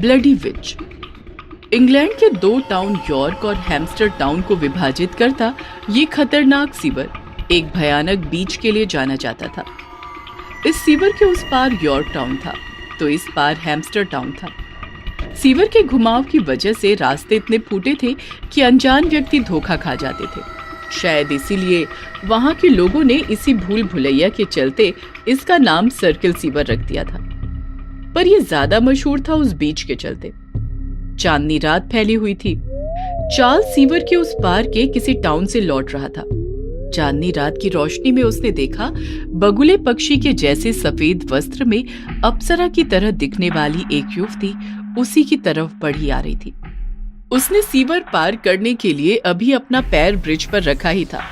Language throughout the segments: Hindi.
ब्लडी विच। इंग्लैंड के दो टाउन यॉर्क और हैम्स्टर टाउन को विभाजित करता ये खतरनाक सीवर एक भयानक बीच के लिए जाना जाता था। इस सीवर के उस पार यॉर्क टाउन था तो इस पार हैम्स्टर टाउन था। सीवर के घुमाव की वजह से रास्ते इतने फूटे थे कि अनजान व्यक्ति धोखा खा जाते थे। शायद इसीलिए वहां के लोगों ने इसी भूल भुलैया के चलते इसका नाम सर्किल सीवर रख दिया था। पर यह ज्यादा मशहूर था उस बीच के चलते। चांदनी रात फैली हुई थी। चार्ल्स सीवर के उस पार के किसी टाउन से लौट रहा था। चांदनी रात की रोशनी में उसने देखा बगुले पक्षी के जैसे सफेद वस्त्र में अप्सरा की तरह दिखने वाली एक युवती उसी की तरफ बढ़ी आ रही थी। उसने सीवर पार करने के लिए अभी अपना पैर ब्रिज पर रखा ही था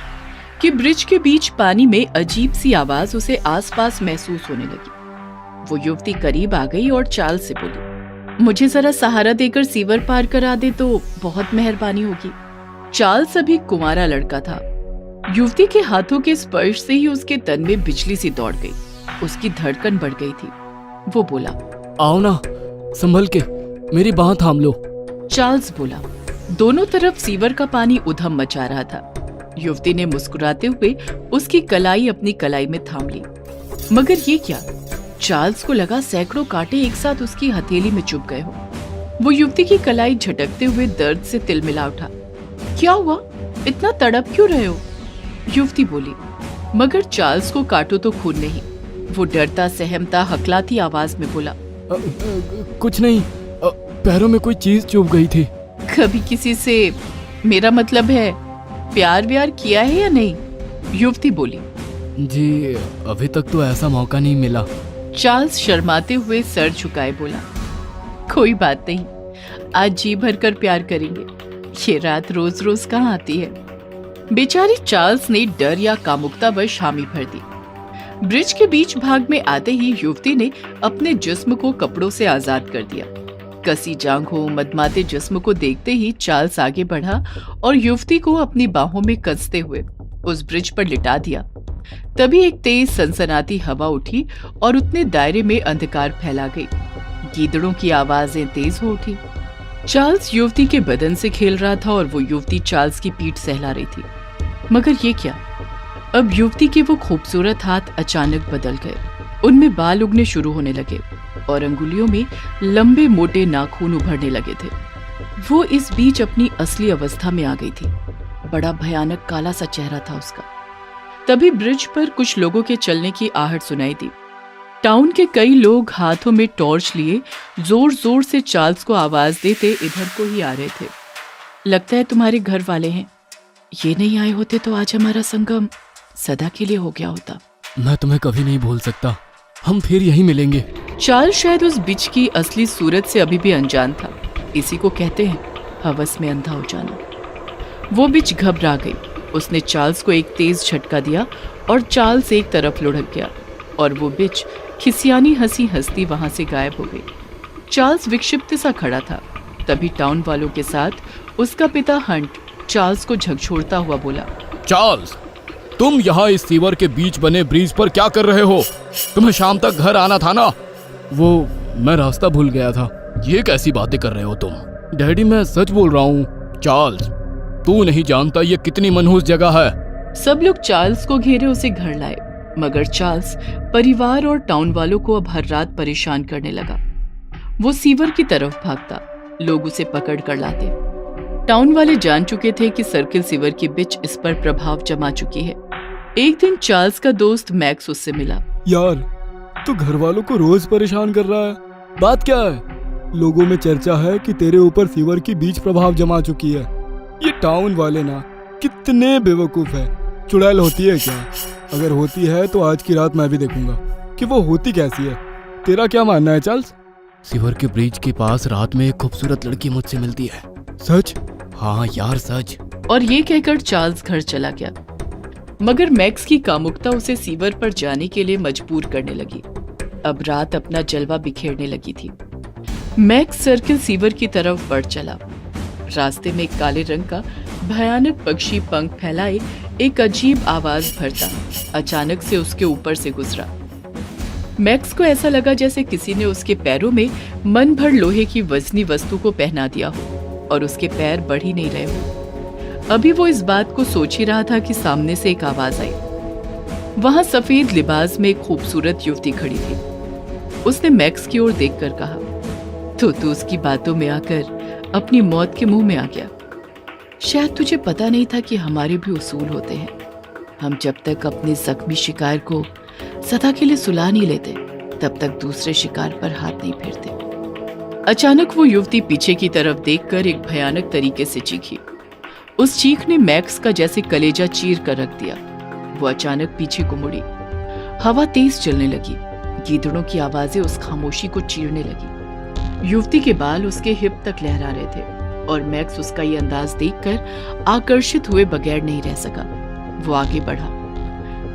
कि ब्रिज के बीच पानी में अजीब सी आवाज उसे आसपास महसूस होने लगी। वो युवती करीब आ गई और चार्ल्स से बोली, मुझे जरा सहारा देकर सीवर पार करा दे तो बहुत मेहरबानी होगी। चार्ल्स अभी कुंवारा लड़का था। युवती के हाथों के स्पर्श से ही उसके तन में बिजली सी दौड़ गई। उसकी धड़कन बढ़ गई थी। वो बोला, आओ ना, संभल के, मेरी बाह थाम लो। चार्ल्स बोला। दोनों तरफ सीवर का पानी उधम मचा रहा था। युवती ने मुस्कुराते हुए उसकी कलाई अपनी कलाई में थाम ली। मगर ये क्या? चार्ल्स को लगा सैकड़ों कांटे एक साथ उसकी हथेली में चुभ गए हो। वो युवती की कलाई झटकते हुए दर्द से तिलमिला उठा। क्या हुआ? इतना तड़प क्यों रहे हो? युवती बोली। मगर चार्ल्स को काटो तो खून नहीं। वो डरता सहमता हकलाती आवाज में बोला, कुछ नहीं, पैरों में कोई चीज चुभ गई थी। कभी किसी से, मेरा मतलब है, प्यार व्यार किया है या नहीं? युवती बोली। जी, अभी तक तो ऐसा मौका नहीं मिला। चार्ल्स शर्माते हुए सर झुकाए बोला, कोई बात नहीं, आज जी भर कर प्यार करेंगे। ये रात रोज रोज कहाँ आती है। बेचारी चार्ल्स ने डर या कामुकतावश हामी भर दी। ब्रिज के बीच भाग में आते ही युवती ने अपने जिस्म को कपड़ों से आजाद कर दिया। कसी जांघों मदमाते जिस्म को देखते ही चार्ल्स आगे बढ़ा और युवती को अपनी बाहों में कसते हुए उस ब्रिज पर लिटा दिया। तभी एक तेज सनसनाती हवा उठी और उतने दायरे में अंधकार फैला गई। गीदड़ों की आवाजें तेज हो उठी। चार्ल्स युवती के बदन से खेल रहा था और वो युवती चार्ल्स की पीठ सहला रही थी। मगर ये क्या? अब युवती के वो खूबसूरत हाथ अचानक बदल गए। उनमें बाल उगने शुरू होने लगे और अंगुलियों में लंबे मोटे नाखून उभरने लगे थे। वो इस बीच अपनी असली अवस्था में आ गई थी। बड़ा भयानक काला सा चेहरा था उसका। तभी ब्रिज पर कुछ लोगों के चलने की आहट सुनाई दी। टाउन के कई लोग हाथों में टॉर्च लिए जोर जोर से चार्ल्स को आवाज देते इधर को ही आ रहे थे। लगता है तुम्हारे घर वाले हैं। ये नहीं आए होते तो आज हमारा संगम सदा के लिए हो गया होता। मैं तुम्हें कभी नहीं भूल सकता। हम फिर यहीं मिलेंगे। चार्ल्स शायद उस बिच की असली सूरत से अभी भी अनजान था। इसी को कहते हैं हवस में अंधा हो जाना। वो बिच घबरा गई। उसने चार्ल्स को एक तेज झटका दिया और चार्ल्स एक तरफ लुढ़क गया और वो बिच खिसियानी हंसी हंसती वहां से गायब हो गई। चार्ल्स विक्षिप्त सा खड़ा था। तभी टाउन वालों के साथ उसका पिता हंट चार्ल्स को झकझोरता हुआ बोला, चार्ल्स, तुम यहाँ इस सीवर के बीच बने ब्रिज पर क्या कर रहे हो? तुम्हें शाम तक घर आना था ना। वो मैं रास्ता भूल गया था। ये कैसी बातें कर रहे हो तुम? डैडी, मैं सच बोल रहा हूँ। चार्ल्स, तू नहीं जानता ये कितनी मनहूस जगह है। सब लोग चार्ल्स को घेरे उसे घर लाए। मगर चार्ल्स परिवार और टाउन वालों को अब हर रात परेशान करने लगा। वो सीवर की तरफ भागता। लोग उसे पकड़ कर लाते। टाउन वाले जान चुके थे कि सर्किल सीवर की बिच इस पर प्रभाव जमा चुकी है। एक दिन चार्ल्स का दोस्त मैक्स उससे मिला। यार, तू घर वालों को रोज परेशान कर रहा है। बात क्या है? लोगों में चर्चा है कि तेरे ऊपर सीवर की बीच प्रभाव जमा चुकी है। ये टाउन वाले ना कितने बेवकूफ है। चुड़ैल होती है क्या? अगर होती है तो आज की रात मैं भी देखूंगा कि वो होती कैसी है। तेरा क्या मानना है चार्ल्स? सीवर के ब्रिज के पास रात में एक खूबसूरत लड़की मुझसे मिलती है। सच? हाँ यार, सच। और ये कहकर चार्ल्स घर चला गया। मगर मैक्स की कामुकता उसे सीवर पर जाने के लिए मजबूर करने लगी। अब रात अपना जलवा बिखेरने लगी थी। मैक्स सर्किल सीवर की तरफ बढ़ चला। रास्ते में एक काले रंग का भयानक पक्षी पंख फैलाए एक अजीब आवाज भरता अचानक से उसके ऊपर से गुजरा। मैक्स को ऐसा लगा जैसे किसी ने उसके पैरों में मन भर लोहे की वजनी वस्तु को पहना दिया हो और उसके पैर बढ़ ही नहीं रहे हो। अभी वो इस बात को सोच ही रहा था कि सामने से एक आवाज आई। वहां सफेद लिबास में एक खूबसूरत युवती खड़ी थी। उसने मैक्स की ओर देखकर कहा, तो तू उसकी बातों में आकर अपनी मौत के मुंह में आ गया। शायद तुझे पता नहीं था कि हमारे भी उसूल होते हैं। हम जब तक अपने जख्मी शिकार को सदा के लिए सुला नहीं लेते, तब तक दूसरे शिकार पर हाथ नहीं फेरते। अचानक वो युवती पीछे की तरफ देखकर एक भयानक तरीके से चीखी। उस चीख ने मैक्स का जैसे कलेजा चीर कर रख दिया। वो अचानक पीछे को मुड़ी। हवा तेज चलने लगी। गीदड़ों की आवाजें उस खामोशी को चीरने लगी। युवती के बाल उसके हिप तक लहरा रहे थे और मैक्स उसका ये अंदाज देखकर आकर्षित हुए बगैर नहीं रह सका। वो आगे बढ़ा,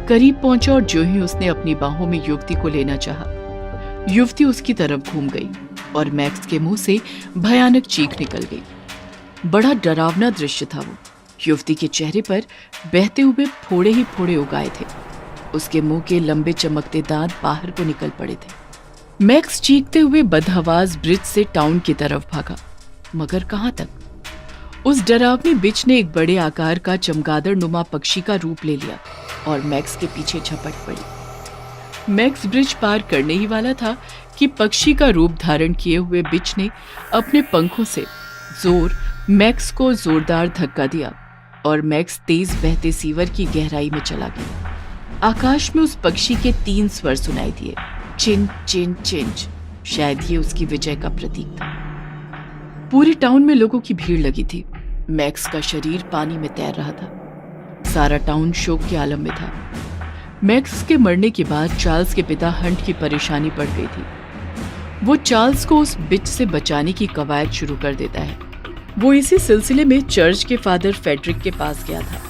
करीब पहुंचा और जो ही उसने अपनी बाहों में युवती को लेना चाहा, युवती उसकी तरफ घूम गई और मैक्स के मुंह से भयानक चीख निकल गई। बड़ा डरावना दृश्य था वो। युवती के चेहरे पर बहते हुए फोड़े ही फोड़े उगाए थे। उसके मुंह के लंबे चमकते दांत बाहर को निकल पड़े थे। मैक्स चीखते हुए बदहवास ब्रिज से टाउन की तरफ भागा, मगर कहां तक? उस डरावनी बिच ने एक बड़े आकार का चमगादड़ नुमा पक्षी का रूप ले लिया और मैक्स के पीछे झपट पड़ी। मैक्स ब्रिज पार करने ही वाला था कि पक्षी का रूप धारण किए हुए बिच ने अपने पंखों से मैक्स को जोरदार धक्का दिया और मैक्स तेज बहते सीवर की गहराई में चला गया। आकाश में उस पक्षी के 3 स्वर सुनाई दिए, चिंच चिंच चिंच। शायद ये उसकी विजय का प्रतीक था। पूरे टाउन में लोगों की भीड़ लगी थी। मैक्स का शरीर पानी में तैर रहा था। सारा टाउन शोक के आलम में था। मैक्स के मरने के बाद चार्ल्स के पिता हंट की परेशानी बढ़ गई थी। वो चार्ल्स को उस बिच से बचाने की कवायद शुरू कर देता है। वो इसी सिलसिले में चर्च के फादर फेडरिक के पास गया था।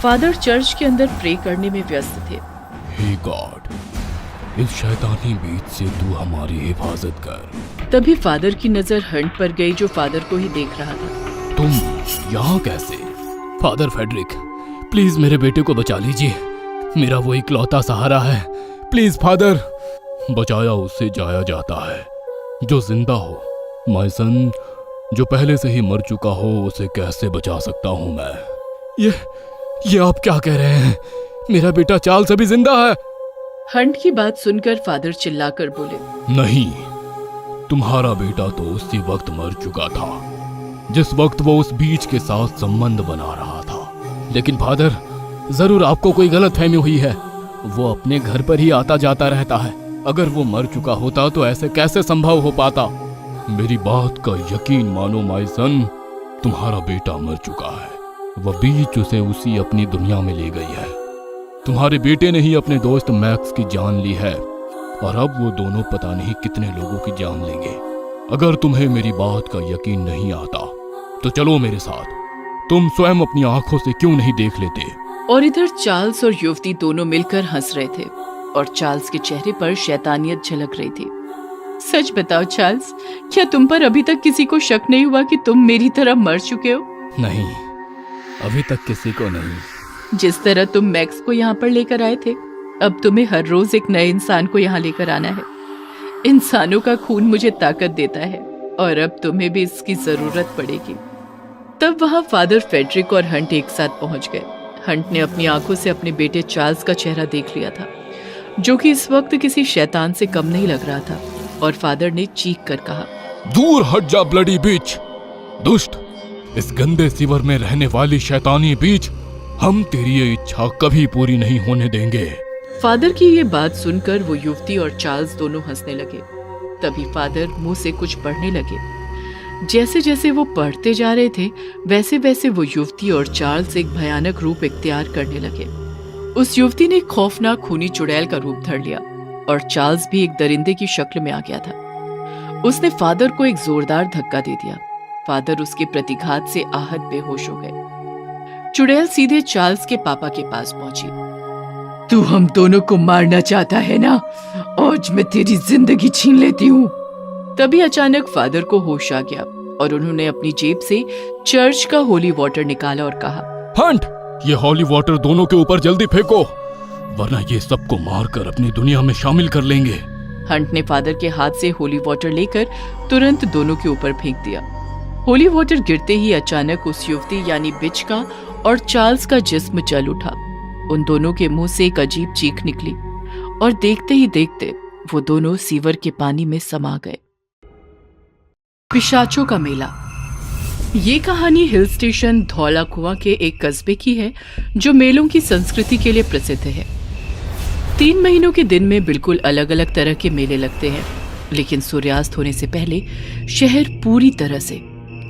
फादर चर्च के अंदर प्रे करने में व्यस्त थे। हे गॉड, इस शैतानी बीच से तू हमारी हिफाजत कर। तभी फादर की नजर हंट पर गई, जो फादर को ही देख रहा था। तुम यहाँ कैसे? फादर फेडरिक, प्लीज मेरे बेटे को बचा लीजिए। मेरा वो इकलौता सहारा है। Please father. बचाया उससे जाया जाता है जो जिंदा हो। माय सन, जो पहले से ही मर चुका हो उसे कैसे बचा सकता हूँ मैं? ये आप क्या कह रहे हैं? मेरा बेटा चार्ल्स अभी जिंदा है। हंट की बात सुनकर फादर चिल्लाकर बोले, नहीं, तुम्हारा बेटा तो उसी वक्त मर चुका था जिस वक्त वो उस बीच के साथ संबंध बना रहा था। लेकिन फादर, जरूर आपको कोई गलतफहमी हुई है। वो अपने घर पर ही आता जाता रहता है। अगर वो मर चुका होता तो ऐसे कैसे संभव हो पाता? मेरी बात का यकीन मानो माय सन, तुम्हारा बेटा मर चुका है। वह बीच उसे उसी अपनी दुनिया में ले गई है। तुम्हारे बेटे ने ही अपने दोस्त मैक्स की जान ली है और अब वो दोनों पता नहीं कितने लोगों की जान लेंगे। अगर तुम्हें मेरी बात का यकीन नहीं आता तो चलो मेरे साथ। तुम स्वयं अपनी आंखों से क्यों नहीं देख लेते? और इधर चार्ल्स और युवती दोनों मिलकर हंस रहे थे और चार्ल्स के चेहरे पर शैतानियत झलक रही थी। सच बताओ चार्ल्स, क्या तुम पर अभी तक किसी को शक नहीं हुआ कि तुम मेरी तरह मर चुके हो? नहीं, अभी तक किसी को नहीं। जिस तरह तुम मैक्स को यहाँ पर लेकर आए थे, अब तुम्हें हर रोज एक नए इंसान को यहाँ लेकर आना है। इंसानों का खून मुझे ताकत देता है और अब तुम्हें भी इसकी जरूरत पड़ेगी। तब वहां फादर फेडरिक और हंट एक साथ पहुंच गए। हंट ने अपनी आंखों से अपने बेटे चार्ल्स का चेहरा देख लिया था, जो कि इस वक्त किसी शैतान से कम नहीं लग रहा था। और फादर ने चीख कर कहा, दूर हट जा ब्लडी बीच, दुष्ट! इस गंदे सीवर में रहने वाली शैतानी बीच, हम तेरी ये इच्छा कभी पूरी नहीं होने देंगे। फादर की ये बात सुनकर वो युवती और चार्ल्स दोनों हंसने लगे। तभी फादर मुंह से कुछ पढ़ने लगे। जैसे जैसे वो पढ़ते जा रहे थे, वैसे वैसे वो युवती और चार्ल्स एक भयानक रूप इख्तियार करने लगे। उस युवती ने एक खौफनाक खूनी चुड़ैल का रूप धर लिया और चार्ल्स भी एक दरिंदे की शक्ल में आ गया था। उसने फादर को एक जोरदार धक्का दे दिया। फादर उसके प्रतिघात से आहत बेहोश हो गए। चुड़ैल सीधे चार्ल्स के पापा के पास पहुंची। तू हम दोनों को मारना चाहता है ना? आज मैं तेरी जिंदगी छीन लेती हूँ। तभी अचानक फादर को होश आ गया और उन्होंने अपनी जेब से चर्च का होली वाटर निकाला और कहा, हंट, ये होली वाटर दोनों के ऊपर जल्दी फेंको। वरना ये सबको मारकर अपनी दुनिया में शामिल कर लेंगे। हंट ने फादर के हाथ से होली वाटर लेकर तुरंत दोनों के ऊपर फेंक दिया। होली वाटर गिरते ही अचानक उस युवती यानी बिच का और चार्ल्स का जिस्म जल उठा। उन दोनों के मुंह से एक अजीब चीख निकली और देखते ही देखते वो दोनों सीवर के पानी में समा गए। पिशाचों का मेला। ये कहानी हिल स्टेशन धौला कुआं के एक कस्बे की है जो मेलों की संस्कृति के लिए प्रसिद्ध है। 3 महीनों के दिन में बिल्कुल अलग अलग तरह के मेले लगते हैं, लेकिन सूर्यास्त होने से पहले शहर पूरी तरह से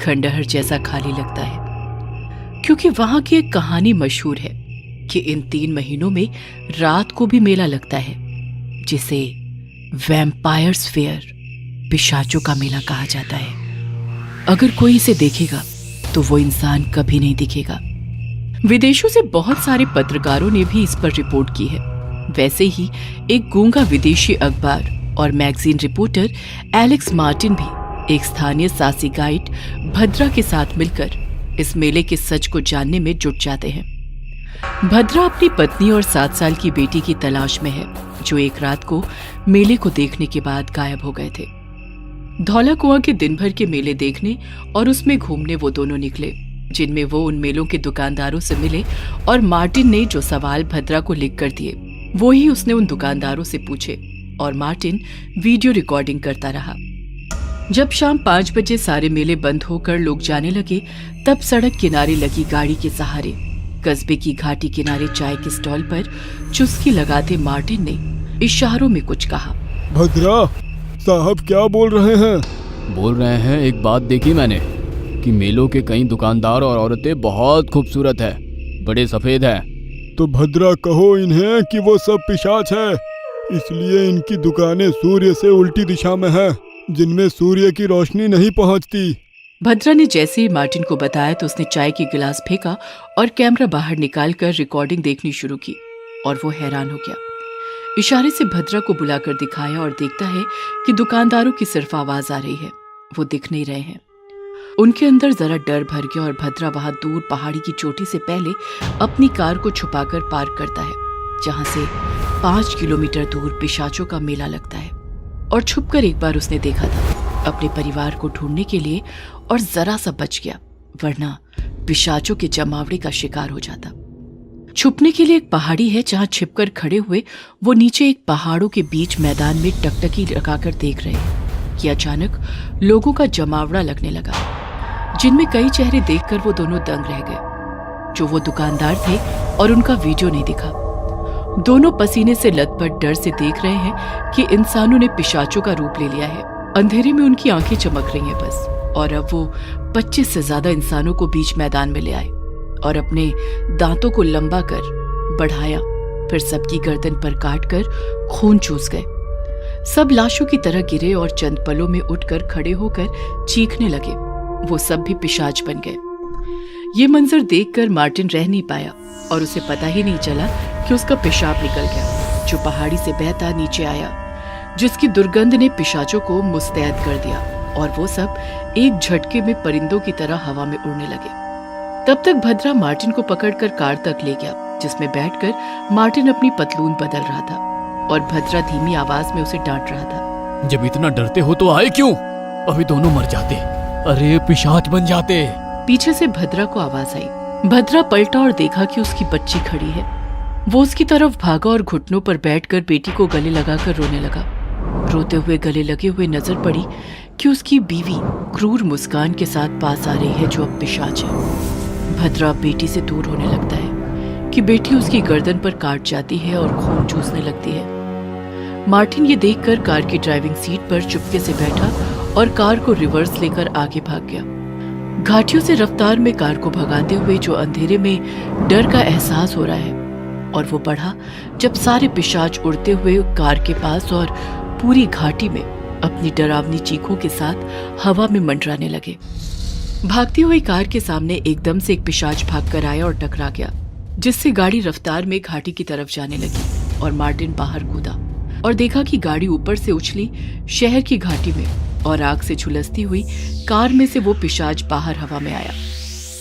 खंडहर जैसा खाली लगता है, क्योंकि वहां की एक कहानी मशहूर है कि इन 3 महीनों में रात को भी मेला लगता है, जिसे वैम्पायर्स फेयर, पिशाचों का मेला कहा जाता है। अगर कोई इसे देखेगा तो वो इंसान कभी नहीं दिखेगा। विदेशों से बहुत सारे पत्रकारों ने भी इस पर रिपोर्ट की है। वैसे ही एक गूंगा विदेशी अखबार और मैगजीन रिपोर्टर एलेक्स मार्टिन भी एक स्थानीय साहसी गाइड भद्रा के साथ मिलकर इस मेले के सच को जानने में जुट जाते हैं। भद्रा अपनी पत्नी और 7 साल की बेटी की तलाश में है, जो एक रात को मेले को देखने के बाद गायब हो गए थे। धौला कुआं के दिन भर के मेले देखने और उसमें घूमने वो दोनों निकले, जिनमें वो उन मेलों के दुकानदारों से मिले और मार्टिन ने जो सवाल भद्रा को लिख कर दिए वो ही उसने उन दुकानदारों से पूछे और मार्टिन वीडियो रिकॉर्डिंग करता रहा। जब शाम 5 बजे सारे मेले बंद होकर लोग जाने लगे, तब सड़क किनारे लगी गाड़ी के सहारे कस्बे की घाटी किनारे चाय के स्टॉल पर चुस्की लगाते मार्टिन ने इशारों में कुछ कहा। भद्रा साहब क्या बोल रहे हैं? बोल रहे हैं, एक बात देखी मैंने कि मेलों के कई दुकानदार और औरतें बहुत खूबसूरत है, बड़े सफेद है। तो भद्रा कहो इन्हें कि वो सब पिशाच है, इसलिए इनकी दुकानें सूर्य से उल्टी दिशा में है, जिनमें सूर्य की रोशनी नहीं पहुंचती। भद्रा ने जैसे ही मार्टिन को बताया तो उसने चाय की गिलास फेंका और कैमरा बाहर निकालकर रिकॉर्डिंग देखनी शुरू की, और वो हैरान हो गया। इशारे से भद्रा को बुलाकर दिखाया और देखता है कि दुकानदारों की सिर्फ आवाज आ रही है, वो दिख नहीं रहे हैं। उनके अंदर जरा डर भर गया और भद्रा वहां दूर पहाड़ी की चोटी से पहले अपनी कार को छुपाकर पार्क करता है, जहां से 5 किलोमीटर दूर पिशाचों का मेला लगता है। और छुपकर एक बार उसने देखा था अपने परिवार को ढूंढने के लिए, और जरा सा बच गया, वरना पिशाचों के जमावड़े का शिकार हो जाता। छुपने के लिए एक पहाड़ी है जहां छिपकर खड़े हुए वो नीचे एक पहाड़ों के बीच मैदान में टकटकी लगाकर देख रहे हैं कि अचानक लोगों का जमावड़ा लगने लगा, जिनमें कई चेहरे देखकर वो दोनों दंग रह गए। जो वो दुकानदार थे और उनका वीडियो नहीं दिखा। दोनों पसीने से लथपथ डर से देख रहे हैं कि इंसानों ने पिशाचों का रूप ले लिया है। अंधेरे में उनकी आंखें चमक रही हैं बस। और अब वो 25 से ज्यादा इंसानों को बीच मैदान में ले आए और अपने दांतों को लंबा कर बढ़ाया, फिर सबकी गर्दन पर काटकर खून चूस गए। सब लाशों की तरह गिरे और चंद पलों में उठकर खड़े होकर चीखने लगे। वो सब भी पिशाच बन गए। ये मंजर देखकर मार्टिन रह नहीं पाया और उसे पता ही नहीं चला कि उसका पेशाब निकल गया, जो पहाड़ी से बहता नीचे आया, जिसकी दुर्गंध ने पिशाचों को मुस्तैद कर दिया और वो सब एक झटके में परिंदों की तरह हवा में उड़ने लगे। तब तक भद्रा मार्टिन को पकड़कर कार तक ले गया, जिसमें बैठकर मार्टिन अपनी पतलून बदल रहा था और भद्रा धीमी आवाज में उसे डांट रहा था। जब इतना डरते हो तो आए क्यों? अभी दोनों मर जाते, अरे पिशाच बन जाते। पीछे से भद्रा को आवाज आई। भद्रा पलटा और देखा कि उसकी बच्ची खड़ी है। वो उसकी तरफ भागा और घुटनों पर बैठकर बेटी को गले लगाकर रोने लगा। रोते हुए गले लगे हुए नजर पड़ी कि उसकी बीवी क्रूर मुस्कान के साथ पास आ रही है, जो अब पिशाच है। भद्रा बेटी से दूर होने लगता है कि बेटी उसकी गर्दन पर काट जाती है और खून चूसने लगती है। मार्टिन ये देखकर कार की ड्राइविंग सीट पर चुपके से बैठा और कार को रिवर्स लेकर आगे भाग गया। घाटियों से रफ्तार में कार को भगाते हुए जो अंधेरे में डर का एहसास हो रहा है, और वो बढ़ा जब सारे पिशाच उड़ते हुए कार के पास और पूरी घाटी में अपनी डरावनी चीखों के साथ हवा में मंडराने लगे। भागती हुई कार के सामने एकदम से एक पिशाच भागकर आया और टकरा गया, जिससे गाड़ी रफ्तार में घाटी की तरफ जाने लगी और मार्टिन बाहर कूदा और देखा कि गाड़ी ऊपर से उछली शहर की घाटी में और आग से झुलसती हुई कार में से वो पिशाच बाहर हवा में आया।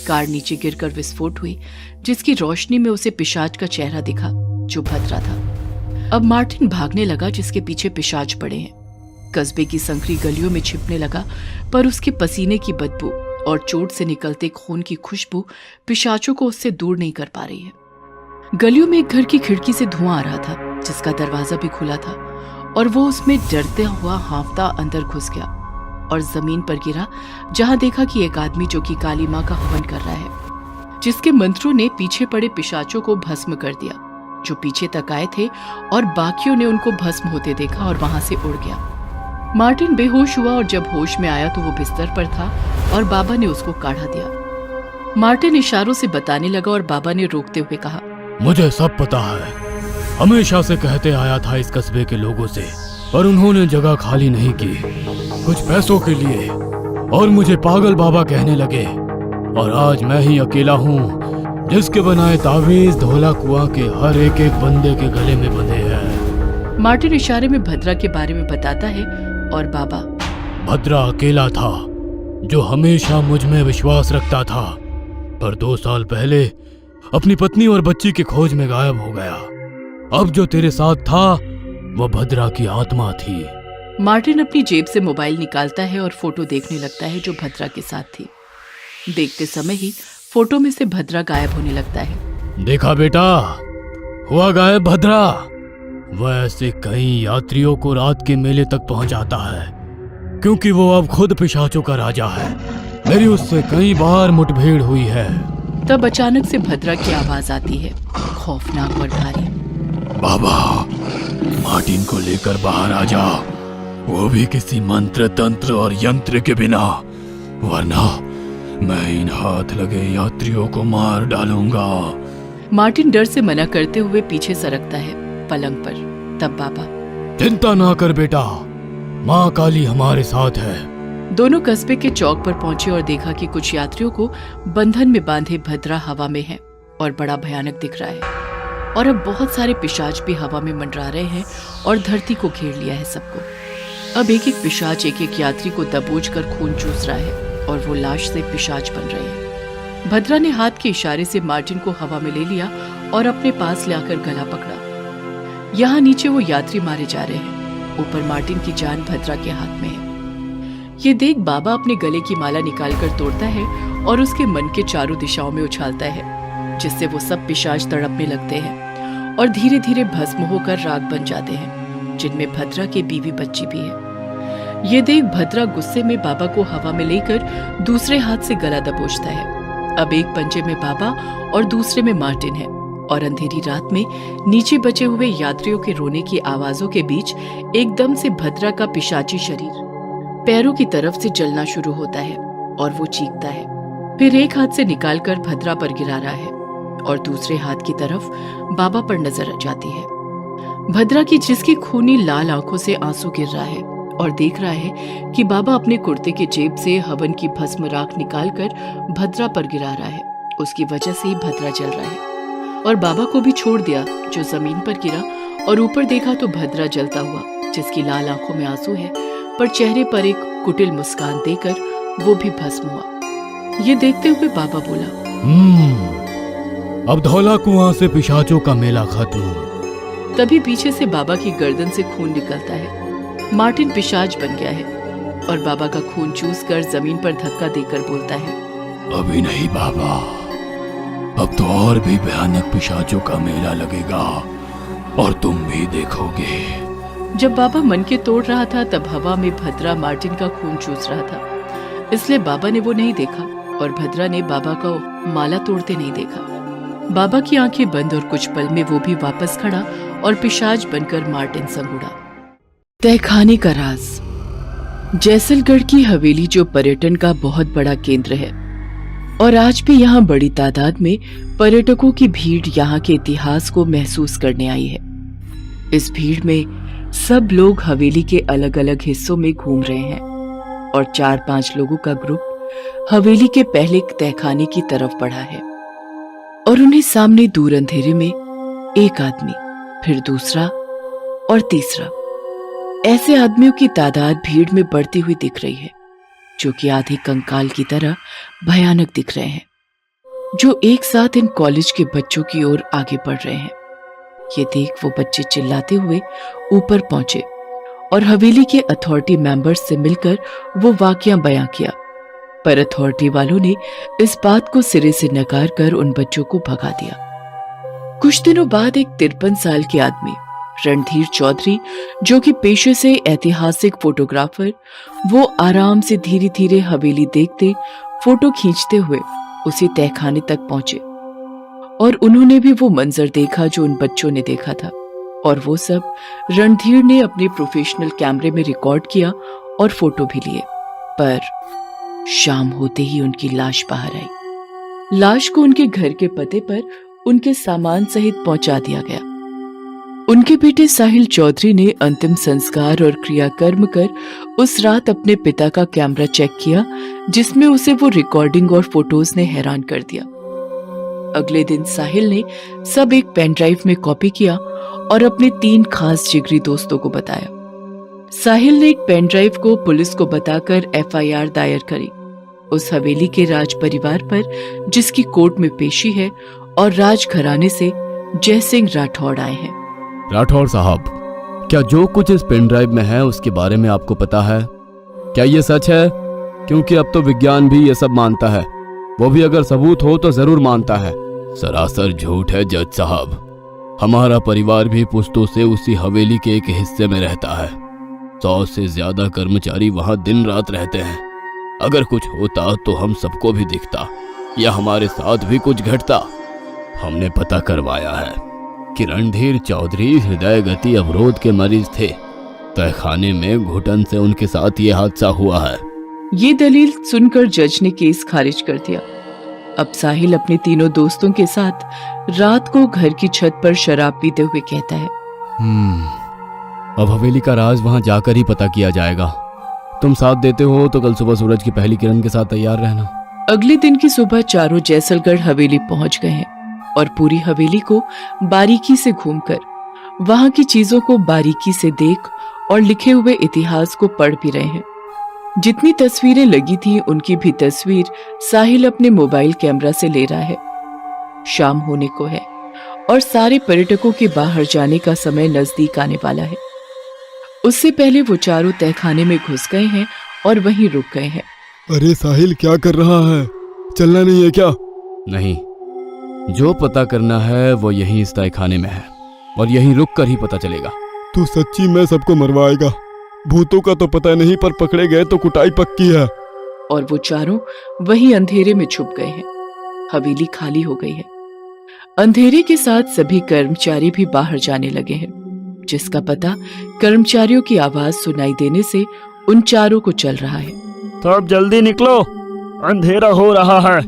कार नीचे गिरकर विस्फोट हुई, जिसकी रोशनी में उसे पिशाच का चेहरा दिखा, जो भद्रा था। अब मार्टिन भागने लगा, जिसके पीछे पिशाच पड़े हैं। कस्बे की संकरी गलियों में छिपने लगा, पर उसके पसीने की बदबू और चोट से निकलते खून की खुशबू पिशाचों को उससे दूर नहीं कर पा रही है। गलियों में एक घर की खिड़की से धुआं आ रहा था, जिसका दरवाजा भी खुला था, और वो उसमें डरते हुआ हाँफता अंदर घुस गया और जमीन पर गिरा, जहां देखा कि एक आदमी जो कि काली मां का हवन कर रहा है, जिसके मंत्रों ने पीछे पड़े पिशाचों को भस्म कर दिया, जो पीछे तक आए थे, और बाकियों ने उनको भस्म होते देखा और वहां से उड़ गया। मार्टिन बेहोश हुआ और जब होश में आया तो वो बिस्तर पर था और बाबा ने उसको काढ़ा दिया। मार्टिन इशारों से बताने लगा और बाबा ने रोकते हुए कहा, मुझे सब पता है, हमेशा से कहते आया था इस कस्बे के लोगों से, पर उन्होंने जगह खाली नहीं की, कुछ पैसों के लिए, और मुझे पागल बाबा कहने लगे। और आज मैं ही अकेला हूँ जिसके बनाए तावीज धोला कुआं के हर एक एक बंदे के गले में बंधे हैं। मार्टिन इशारे में भद्रा के बारे में बताता है और बाबा, भद्रा अकेला था जो हमेशा मुझ में विश्वास रखता था, पर 2 साल पहले अपनी पत्नी और बच्ची की खोज में गायब हो गया। अब जो तेरे साथ था वह भद्रा की आत्मा थी। मार्टिन अपनी जेब से मोबाइल निकालता है और फोटो देखने लगता है जो भद्रा के साथ थी। देखते समय ही फोटो में से भद्रा गायब होने लगता है। देखा बेटा, हुआ गायब भद्रा। वह ऐसे कई यात्रियों को रात के मेले तक पहुंचाता है, क्योंकि वो अब खुद पिशाचों का राजा है। मेरी उससे कई बार मुठभेड़ हुई है। तब अचानक से भद्रा की आवाज आती है, खौफनाक और भारी। बाबा, मार्टिन को लेकर बाहर आ जा, वो भी किसी मंत्र तंत्र और यंत्र के बिना, वरना मैं इन हाथ लगे यात्रियों को मार डालूंगा। मार्टिन डर से मना करते हुए पीछे सरकता है पलंग पर। तब बाबा, चिंता ना कर बेटा, माँ काली हमारे साथ है। दोनों कस्बे के चौक पर पहुंचे और देखा कि कुछ यात्रियों को बंधन में बांधे भद्रा हवा में है और बड़ा भयानक दिख रहा है, और अब बहुत सारे पिशाच भी हवा में मंडरा रहे हैं और धरती को घेर लिया है सबको। अब एक एक पिशाच एक एक यात्री को दबोच कर खून चूस रहा है और वो लाश से पिशाच बन रहे हैं। भद्रा ने हाथ के इशारे से मार्टिन को हवा में ले लिया और अपने पास लाकर गला पकड़ा। यहाँ नीचे वो यात्री मारे जा रहे हैं, ऊपर मार्टिन की जान भद्रा के हाथ में है। ये देख बाबा अपने गले की माला निकालकर तोड़ता है और उसके मन के चारों दिशाओं में उछालता है, जिससे वो सब पिशाच तड़पने लगते हैं और धीरे धीरे भस्म होकर राख बन जाते हैं, जिनमें भद्रा के बीवी बच्ची भी है। ये देख भद्रा गुस्से में बाबा को हवा में लेकर दूसरे हाथ से गला दबोचता है। अब एक पंजे में बाबा और दूसरे में मार्टिन है, और अंधेरी रात में नीचे बचे हुए यात्रियों के रोने की आवाजों के बीच एकदम से भद्रा का पिशाची शरीर पैरों की तरफ से जलना शुरू होता है और वो चीखता है। फिर एक हाथ से निकालकर भद्रा पर गिरा रहा है और दूसरे हाथ की तरफ बाबा पर नजर जाती है। भद्रा की जिसकी खूनी लाल आंखों से आंसू गिर रहा है और देख रहा है कि बाबा अपने कुर्ते के जेब से हवन की भस्म राख निकालकर भद्रा पर गिरा रहा है। उसकी वजह से ही भद्रा जल रहा है, और बाबा को भी छोड़ दिया जो जमीन पर गिरा, और ऊपर देखा तो भद्रा जलता हुआ, जिसकी लाल आंखों में आंसू है, पर चेहरे पर एक कुटिल मुस्कान देकर वो भी भस्म हुआ। ये देखते हुए बाबा बोला, अब धौला कुआं से पिशाचों का मेला खत्म। तभी पीछे से बाबा की गर्दन से खून निकलता है। मार्टिन पिशाच बन गया है और बाबा का खून चूस कर जमीन पर धक्का देकर बोलता है, अभी नहीं बाबा, अब तो और भी भयानक पिशाचों का मेला लगेगा और तुम भी देखोगे। जब बाबा मन के तोड़ रहा था तब हवा में भद्रा मार्टिन का खून चूस रहा था, इसलिए बाबा ने वो नहीं देखा और भद्रा ने बाबा को माला तोड़ते नहीं देखा। बाबा की आंखें बंद और कुछ पल में वो भी वापस खड़ा और पिशाच बनकर मार्टिन संग उड़ा। तहखाने का राज। जैसलगढ़ की हवेली जो पर्यटन का बहुत बड़ा केंद्र है, और आज भी यहाँ बड़ी तादाद में पर्यटकों की भीड़ यहाँ के इतिहास को महसूस करने आई है। इस भीड़ में सब लोग हवेली के अलग अलग हिस्सों में घूम रहे हैं और 4-5 लोगों का ग्रुप हवेली के पहले तहखाने की तरफ बढ़ा है, और उन्हें सामने दूर अंधेरे में एक आदमी, फिर दूसरा और तीसरा, ऐसे आदमियों की तादाद भीड़ में बढ़ती हुई दिख रही है, जो कि आधे कंकाल की तरह भयानक दिख रहे हैं, जो एक साथ इन कॉलेज के बच्चों की ओर आगे बढ़ रहे हैं। ये देख वो बच्चे चिल्लाते हुए ऊपर पहुंचे और हवेली के अथॉरिटी मेंबर्स से मिलकर वो वाकया बयां किया, पर अथॉरिटी वालों ने इस बात को सिरे से नकार कर उन बच्चों को भगा दिया। कुछ दिनों बाद एक 53 साल के आदमी रणधीर चौधरी, जो कि पेशे से ऐतिहासिक फोटोग्राफर, वो आराम से धीरे धीरे हवेली देखते, फोटो खींचते हुए उसी तहखाने तक पहुंचे और उन्होंने भी वो मंजर देखा जो उन बच्चों ने देखा था, और वो सब रणधीर ने अपने प्रोफेशनल कैमरे में रिकॉर्ड किया और फोटो भी लिए। पर शाम होते ही उनकी लाश बाहर आई। लाश को उनके घर के पते पर उनके सामान सहित पहुंचा दिया गया। उनके बेटे साहिल चौधरी ने अंतिम संस्कार और क्रियाकर्म कर उस रात अपने पिता का कैमरा चेक किया, जिसमें उसे वो रिकॉर्डिंग और फोटोज ने हैरान कर दिया। अगले दिन साहिल ने सब एक पेन ड्राइव में कॉपी किया और अपने 3 खास जिगरी दोस्तों को बताया। साहिल ने एक पेन ड्राइव को पुलिस को बताकर FIR दायर करी उस हवेली के राज परिवार पर, जिसकी कोर्ट में पेशी है, और राज घराने से जय सिंह राठौड़ आए हैं। राठौड़ साहब, क्या जो कुछ इस पेन ड्राइव में है उसके बारे में आपको पता है? क्या ये सच है? क्योंकि अब तो विज्ञान भी ये सब मानता है, वो भी अगर सबूत हो तो जरूर मानता है। सरासर झूठ है जज साहब। हमारा परिवार भी पुश्तों से उसी हवेली के एक हिस्से में रहता है। 100 से ज्यादा कर्मचारी वहां दिन रात रहते हैं। अगर कुछ होता तो हम सबको भी दिखता या हमारे साथ भी कुछ घटता। हमने पता करवाया है कि रणधीर चौधरी हृदय गति अवरोध के मरीज थे। तहखाने में घुटन से उनके साथ ये हादसा हुआ है। ये दलील सुनकर जज ने केस खारिज कर दिया। अब साहिल अपने तीनों दोस्तों के साथ रात को घर की छत पर शराब पीते हुए कहता है, अब हवेली का राज वहां जाकर ही पता किया जाएगा। तुम साथ देते हो तो कल सुबह सूरज की पहली किरण के साथ तैयार रहना। अगले दिन की सुबह चारों जैसलगढ़ हवेली पहुंच गए हैं और पूरी हवेली को बारीकी से घूमकर वहां की चीजों को बारीकी से देख और लिखे हुए इतिहास को पढ़ भी रहे हैं। जितनी तस्वीरें लगी थी उनकी भी तस्वीर साहिल अपने मोबाइल कैमरा से ले रहा है। शाम होने को है और सारे पर्यटकों के बाहर जाने का समय नजदीक आने वाला है। उससे पहले वो चारों तहखाने में घुस गए हैं और वहीं रुक गए हैं। अरे साहिल, क्या कर रहा है? चलना नहीं है क्या? नहीं, जो पता करना है वो यहीं इस तहखाने में है और यहीं रुक कर ही पता चलेगा। तू सच्ची में सबको मरवाएगा? भूतों का तो पता नहीं, पर पकड़े गए तो कुटाई पक्की है। और वो चारों वहीं अंधेरे में छुप गए हैं। हवेली खाली हो गई है। अंधेरे के साथ सभी कर्मचारी भी बाहर जाने लगे हैं, जिसका पता कर्मचारियों की आवाज सुनाई देने से उन चारों को चल रहा है। तो अब जल्दी निकलो, अंधेरा हो रहा है।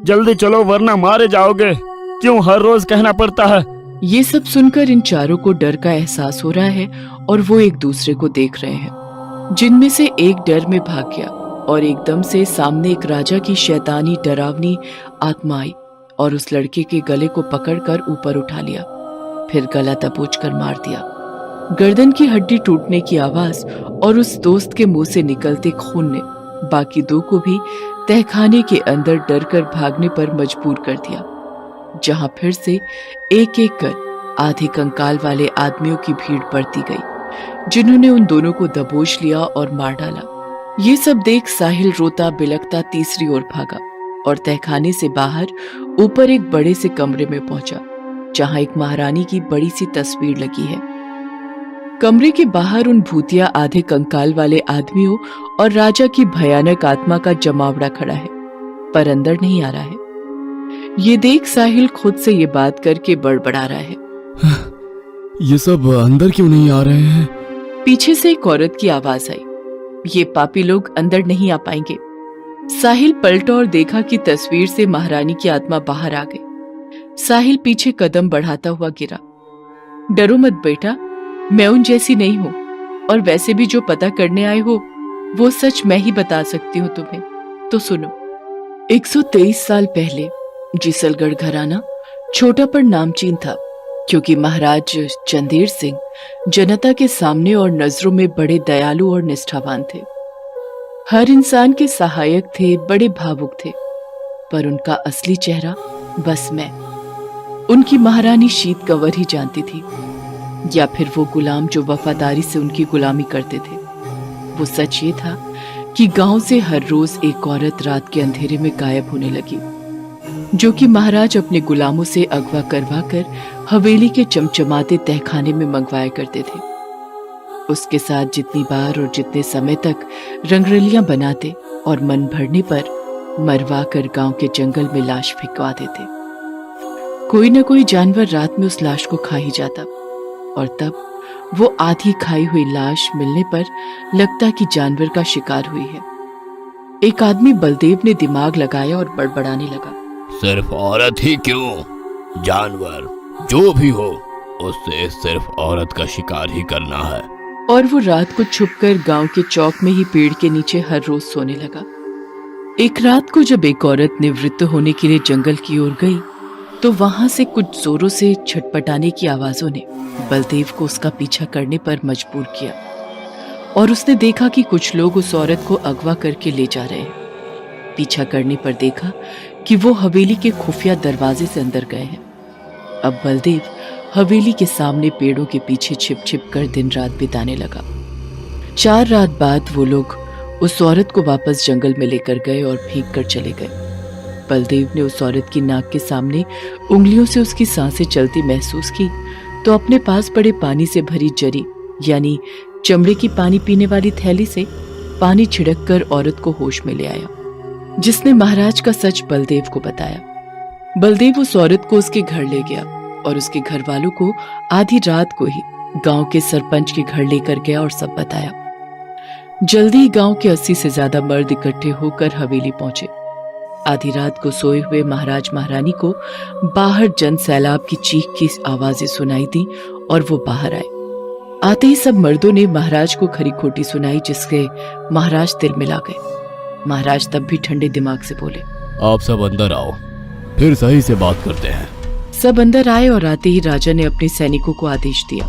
जल्दी चलो वरना मारे जाओगे। क्यों हर रोज कहना पड़ता है? ये सब सुनकर इन चारों को डर का एहसास हो रहा है और वो एक दूसरे को देख रहे हैं, जिनमें से एक डर में भाग गया और एकदम से सामने एक राजा की शैतानी डरावनी आत्मा आई और उस लड़के के गले को पकड़कर ऊपर उठा लिया, फिर गला दबोचकर मार दिया। गर्दन की हड्डी टूटने की आवाज और उस दोस्त के मुंह से निकलते खून ने बाकी 2 को भी तहखाने के अंदर डर कर भागने पर मजबूर कर दिया, जहां फिर से एक एक कर आधे कंकाल वाले आदमियों की भीड़ बढ़ती गई, जिन्होंने उन दोनों को दबोच लिया और मार डाला। ये सब देख साहिल रोता बिलखता तीसरी ओर भागा और तहखाने से बाहर ऊपर एक बड़े से कमरे में पहुंचा, जहां एक महारानी की बड़ी सी तस्वीर लगी है। कमरे के बाहर उन भूतिया आधे कंकाल वाले आदमियों और राजा की भयानक आत्मा का जमावड़ा खड़ा है, पर अंदर नहीं आ रहा है। ये देख साहिल खुद से ये बात करके बड़बड़ा रहा है, ये सब अंदर क्यों नहीं आ रहे हैं? पीछे से एक औरत की आवाज आई, ये पापी लोग अंदर नहीं आ पाएंगे। साहिल पलटा और देखा कि तस्वीर से महारानी की आत्मा बाहर आ गई। साहिल पीछे कदम बढ़ाता हुआ गिरा। डरो मत बेटा, मैं उन जैसी नहीं हूं, और वैसे भी जो पता करने आए हो वो सच मैं ही बता सकती हूँ तुम्हें, तो सुनो। 123 साल पहले जैसलगढ़ घराना छोटा पर नामचीन था, क्योंकि महाराज चंदेर सिंह जनता के सामने और नजरों में बड़े दयालु और निष्ठावान थे। हर इंसान के सहायक थे, बड़े भावुक थे, पर उनका असली चेहरा बस मैं। उनकी महारानी शीत कंवर ही जानती थी, या फिर वो गुलाम जो वफादारी से उनकी गुलामी करते थे। वो सच ये था कि गांव से हर रोज एक औरत रात के अंधेरे में गायब होने लगी, जो कि महाराज अपने गुलामों से अगवा करवा कर हवेली के चमचमाते तहखाने में मंगवाया करते थे। उसके साथ जितनी बार और जितने समय तक रंगरलियां बनाते और मन भरने पर मरवा कर गांव के जंगल में लाश फेंकवा देते। कोई न कोई जानवर रात में उस लाश को खा ही जाता, और तब वो आधी खाई हुई लाश मिलने पर लगता कि जानवर का शिकार हुई है। एक आदमी बलदेव ने दिमाग लगाया और बड़बड़ाने लगा, सिर्फ औरत ही क्यों, जानवर जो भी हो, उससे सिर्फ औरत का शिकार ही करना है। और वो रात को छुपकर गांव के चौक में ही पेड़ के नीचे हर रोज सोने लगा। एक रात को जब एक औरत निवृत्त होने के लिए जंगल की ओर गई, तो वहां से कुछ जोरों से छटपटाने की आवाजों ने बलदेव को उसका पीछा करने पर मजबूर किया, और उसने देखा कि कुछ लोग उस औरत को अगवा करके ले जा रहे हैं। पीछा करने पर देखा कि वो हवेली के खुफिया दरवाजे से अंदर गए हैं। अब बलदेव हवेली के सामने पेड़ों के पीछे छिप छिप कर दिन रात बिताने लगा। 4 रात बाद वो लोग उस औरत को वापस जंगल में लेकर गए और फेंक कर चले गए। बलदेव ने उस औरत की नाक के सामने उंगलियों से उसकी सांसें चलती महसूस की, तो अपने पास पड़े पानी से भरी जरी यानी चमड़े की पानी पीने वाली थैली से पानी छिड़क कर औरत को होश में ले आया, जिसने महाराज का सच बलदेव को बताया। बलदेव उस औरत को उसके घर ले गया और उसके घर वालों को आधी रात को ही गांव के सरपंच के घर लेकर गया और सब बताया। जल्दी ही गांव के 80 से ज्यादा मर्द इकट्ठे होकर हवेली पहुंचे। आधी रात को सोए हुए महाराज महारानी को बाहर जन सैलाब की चीख की आवाजें सुनाई दी और वो बाहर आए। आते ही सब मर्दों ने महाराज को खरी खोटी सुनाई, जिससे महाराज तिल मिला गए। महाराज तब भी ठंडे दिमाग से बोले, आप सब अंदर आओ, फिर सही से बात करते हैं। सब अंदर आए और आते ही राजा ने अपने सैनिकों को आदेश दिया,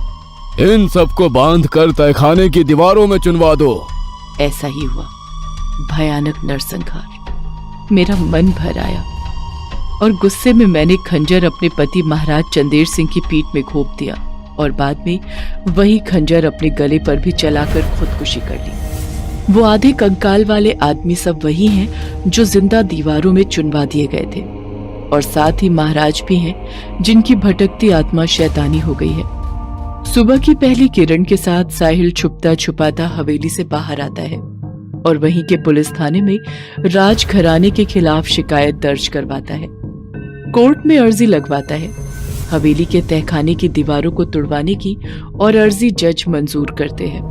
इन सबको बांध कर तहखाने की दीवारों में चुनवा दो। ऐसा ही हुआ। भयानक नरसंहार। मेरा मन भर आया और गुस्से में मैंने खंजर अपने पति महाराज चंदेर सिंह की पीठ में घोंप दिया और बाद में वही खंजर अपने गले पर भी चलाकर खुदकुशी कर ली। वो आधे कंकाल वाले आदमी सब वही हैं जो जिंदा दीवारों में चुनवा दिए गए थे, और साथ ही महाराज भी हैं जिनकी भटकती आत्मा शैतानी हो गई है। सुबह की पहली किरण के साथ साहिल छुपता छुपाता हवेली से बाहर आता है और वहीं के पुलिस थाने में राज घराने के खिलाफ शिकायत दर्ज करवाता है। कोर्ट में अर्जी लगवाता है। हवेली के तहखाने की दीवारों को तुड़वाने की और अर्जी जज मंजूर करते हैं।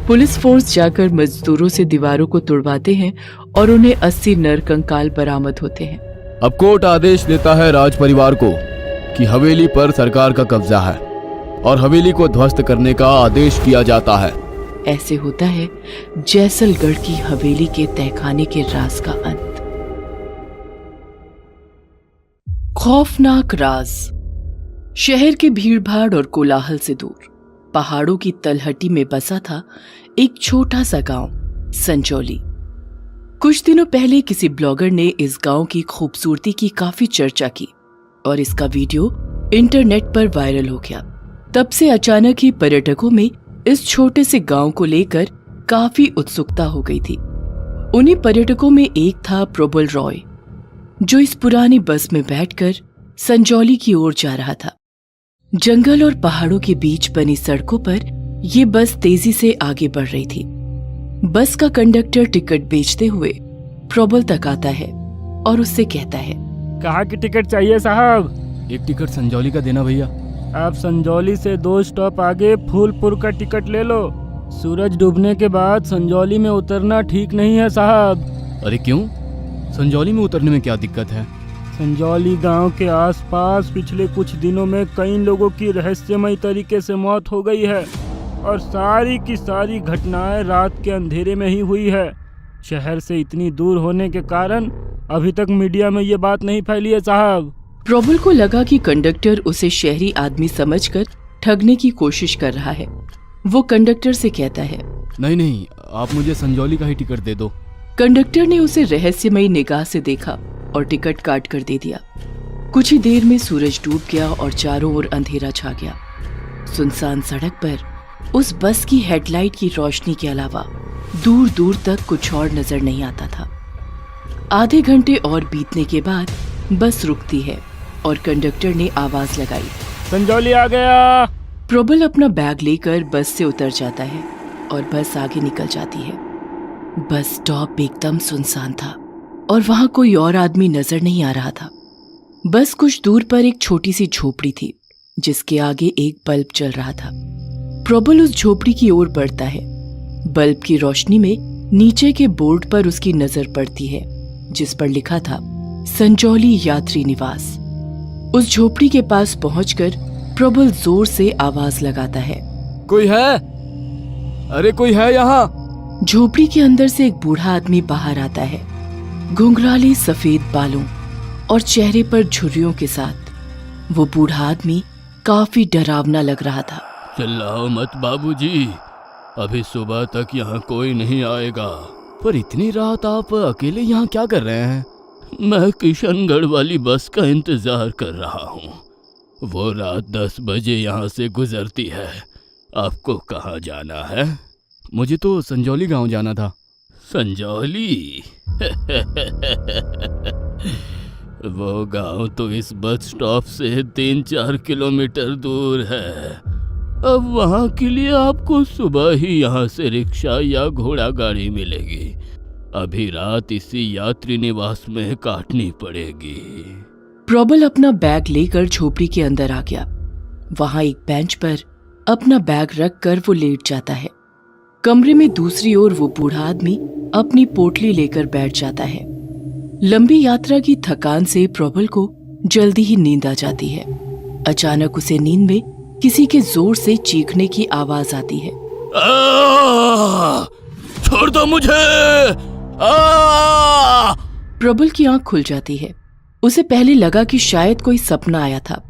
पुलिस फोर्स जाकर मजदूरों से दीवारों को तुड़वाते हैं और उन्हें 80 नर कंकाल बरामद होते हैं। अब कोर्ट आदेश देता है राज परिवार को कि हवेली पर सरकार का कब्जा है और हवेली को ध्वस्त करने का आदेश किया जाता है। ऐसे होता है जैसलगढ़ की हवेली के तहखाने के राज का अंत। खौफनाक राज। शहर के भीड़भाड़ और कोलाहल से दूर पहाड़ों की तलहटी में बसा था एक छोटा सा गांव, संजौली। कुछ दिनों पहले किसी ब्लॉगर ने इस गांव की खूबसूरती की काफी चर्चा की और इसका वीडियो इंटरनेट पर वायरल हो गया। तब से अचानक ही पर्यटकों में इस छोटे से गांव को लेकर काफी उत्सुकता हो गई थी। उन्हीं पर्यटकों में एक था प्रबल रॉय, जो इस पुरानी बस में बैठकर संजौली की ओर जा रहा था। जंगल और पहाड़ों के बीच बनी सड़कों पर ये बस तेजी से आगे बढ़ रही थी। बस का कंडक्टर टिकट बेचते हुए प्रबल तक आता है और उससे कहता है, कहाँ की टिकट चाहिए साहब? एक टिकट संजौली का देना भैया। आप संजौली से 2 स्टॉप आगे फूलपुर का टिकट ले लो। सूरज डूबने के बाद संजौली में उतरना ठीक नहीं है साहब। अरे क्यों? संजौली में उतरने में क्या दिक्कत है? संजौली गांव के आसपास पिछले कुछ दिनों में कई लोगों की रहस्यमयी तरीके से मौत हो गई है और सारी की सारी घटनाएं रात के अंधेरे में ही हुई है। शहर से इतनी दूर होने के कारण अभी तक मीडिया में ये बात नहीं फैली है साहब। प्रबल को लगा कि कंडक्टर उसे शहरी आदमी समझकर ठगने की कोशिश कर रहा है। वो कंडक्टर से कहता है, नहीं, आप मुझे संजौली का ही टिकट दे दो। कंडक्टर ने उसे रहस्यमयी निगाह से देखा और टिकट काट कर दे दिया। कुछ ही देर में सूरज डूब गया और चारों ओर अंधेरा छा गया। सुनसान सड़क पर उस बस की हेडलाइट की रोशनी के अलावा दूर दूर तक कुछ और नजर नहीं आता था। आधे घंटे और बीतने के बाद बस रुकती है और कंडक्टर ने आवाज लगाई, संजौली आ गया। प्रबल अपना बैग लेकर बस से उतर जाता है और बस आगे निकल जाती है। बस स्टॉप एकदम सुनसान था और वहां कोई और आदमी नजर नहीं आ रहा था। बस कुछ दूर पर एक छोटी सी झोपड़ी थी जिसके आगे एक बल्ब जल रहा था। प्रबल उस झोपड़ी की ओर बढ़ता है। बल्ब की रोशनी में नीचे के बोर्ड पर उसकी नजर पड़ती है जिस पर लिखा था संजौली यात्री निवास। उस झोपड़ी के पास पहुंचकर प्रबल जोर से आवाज लगाता है, कोई है? अरे कोई है यहाँ? झोपड़ी के अंदर से एक बूढ़ा आदमी बाहर आता है, घुंघराले सफेद बालों और चेहरे पर झुर्रियों के साथ। वो बूढ़ा आदमी काफी डरावना लग रहा था। चिल्लाओ मत बाबूजी, अभी सुबह तक यहाँ कोई नहीं आएगा। पर इतनी रात आप अकेले यहाँ क्या कर रहे हैं? मैं किशनगढ़ वाली बस का इंतजार कर रहा हूँ। वो रात 10 बजे यहाँ से गुजरती है। आपको कहाँ जाना है? मुझे तो संजौली गांव जाना था। संजौली? वो गांव तो इस बस स्टॉप से 3-4 किलोमीटर दूर है। अब वहां के लिए आपको सुबह ही यहाँ से रिक्शा या घोड़ा गाड़ी मिलेगी। अभी रात इसी यात्री निवास में काटनी पड़ेगी। प्रबल अपना बैग लेकर झोपड़ी के अंदर आ गया। वहां एक बेंच पर अपना बैग रखकर वो लेट जाता है। कमरे में दूसरी ओर वो बूढ़ा आदमी अपनी पोटली लेकर बैठ जाता है। लंबी यात्रा की थकान से प्रबल को जल्दी ही नींद आ जाती है। अचानक उसे नींद में किसी के जोर से चीखने की आवाज आती है। छोड़ दो मुझे! प्रबल की आंख खुल जाती है। उसे पहले लगा कि शायद कोई सपना आया था,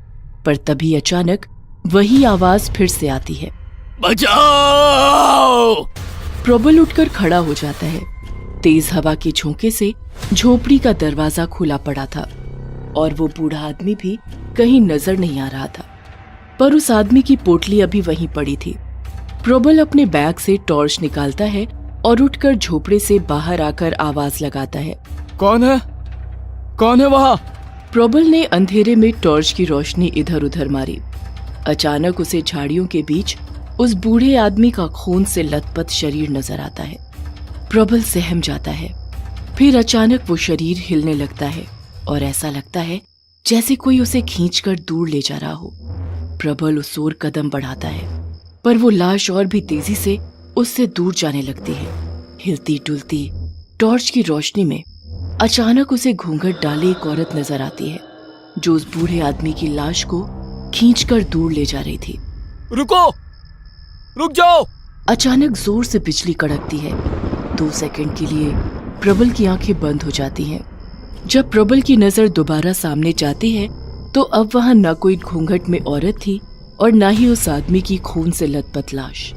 पर तभी अचानक वही आवाज फिर से आती है, बचाओ! प्रबल उठकर खड़ा हो जाता है। तेज हवा के झोंके से झोपड़ी का दरवाजा खुला पड़ा था और वो बूढ़ा आदमी भी कहीं नजर नहीं आ रहा था, पर उस आदमी की पोटली अभी वहीं पड़ी थी। प्रबल अपने बैग से टॉर्च निकालता है और उठकर झोपड़े से बाहर आकर आवाज लगाता है, कौन है? कौन है वहाँ? प्रबल ने अंधेरे में टॉर्च की रोशनी इधर उधर मारी। अचानक उसे झाड़ियों के बीच उस बूढ़े आदमी का खून से लथपथ शरीर नजर आता है। प्रबल सहम जाता है। फिर अचानक वो शरीर हिलने लगता है और ऐसा लगता है जैसे कोई उसे खींचकर दूर ले जा रहा हो। प्रबल उस ओर कदम बढ़ाता है, पर वो लाश और भी तेजी से उससे दूर जाने लगती है। हिलती डुलती टॉर्च की रोशनी में अचानक उसे घूंघट डाले एक औरत नजर आती है जो उस बूढ़े आदमी की लाश को खींचकर दूर ले जा रही थी। रुको! रुक जाओ! अचानक जोर से बिजली कड़कती है। 2 सेकंड के लिए प्रबल की आंखें बंद हो जाती हैं। जब प्रबल की नजर दोबारा सामने जाती है तो अब वहां न कोई घूंघट में औरत थी और न ही उस आदमी की खून से लथपथ लाश।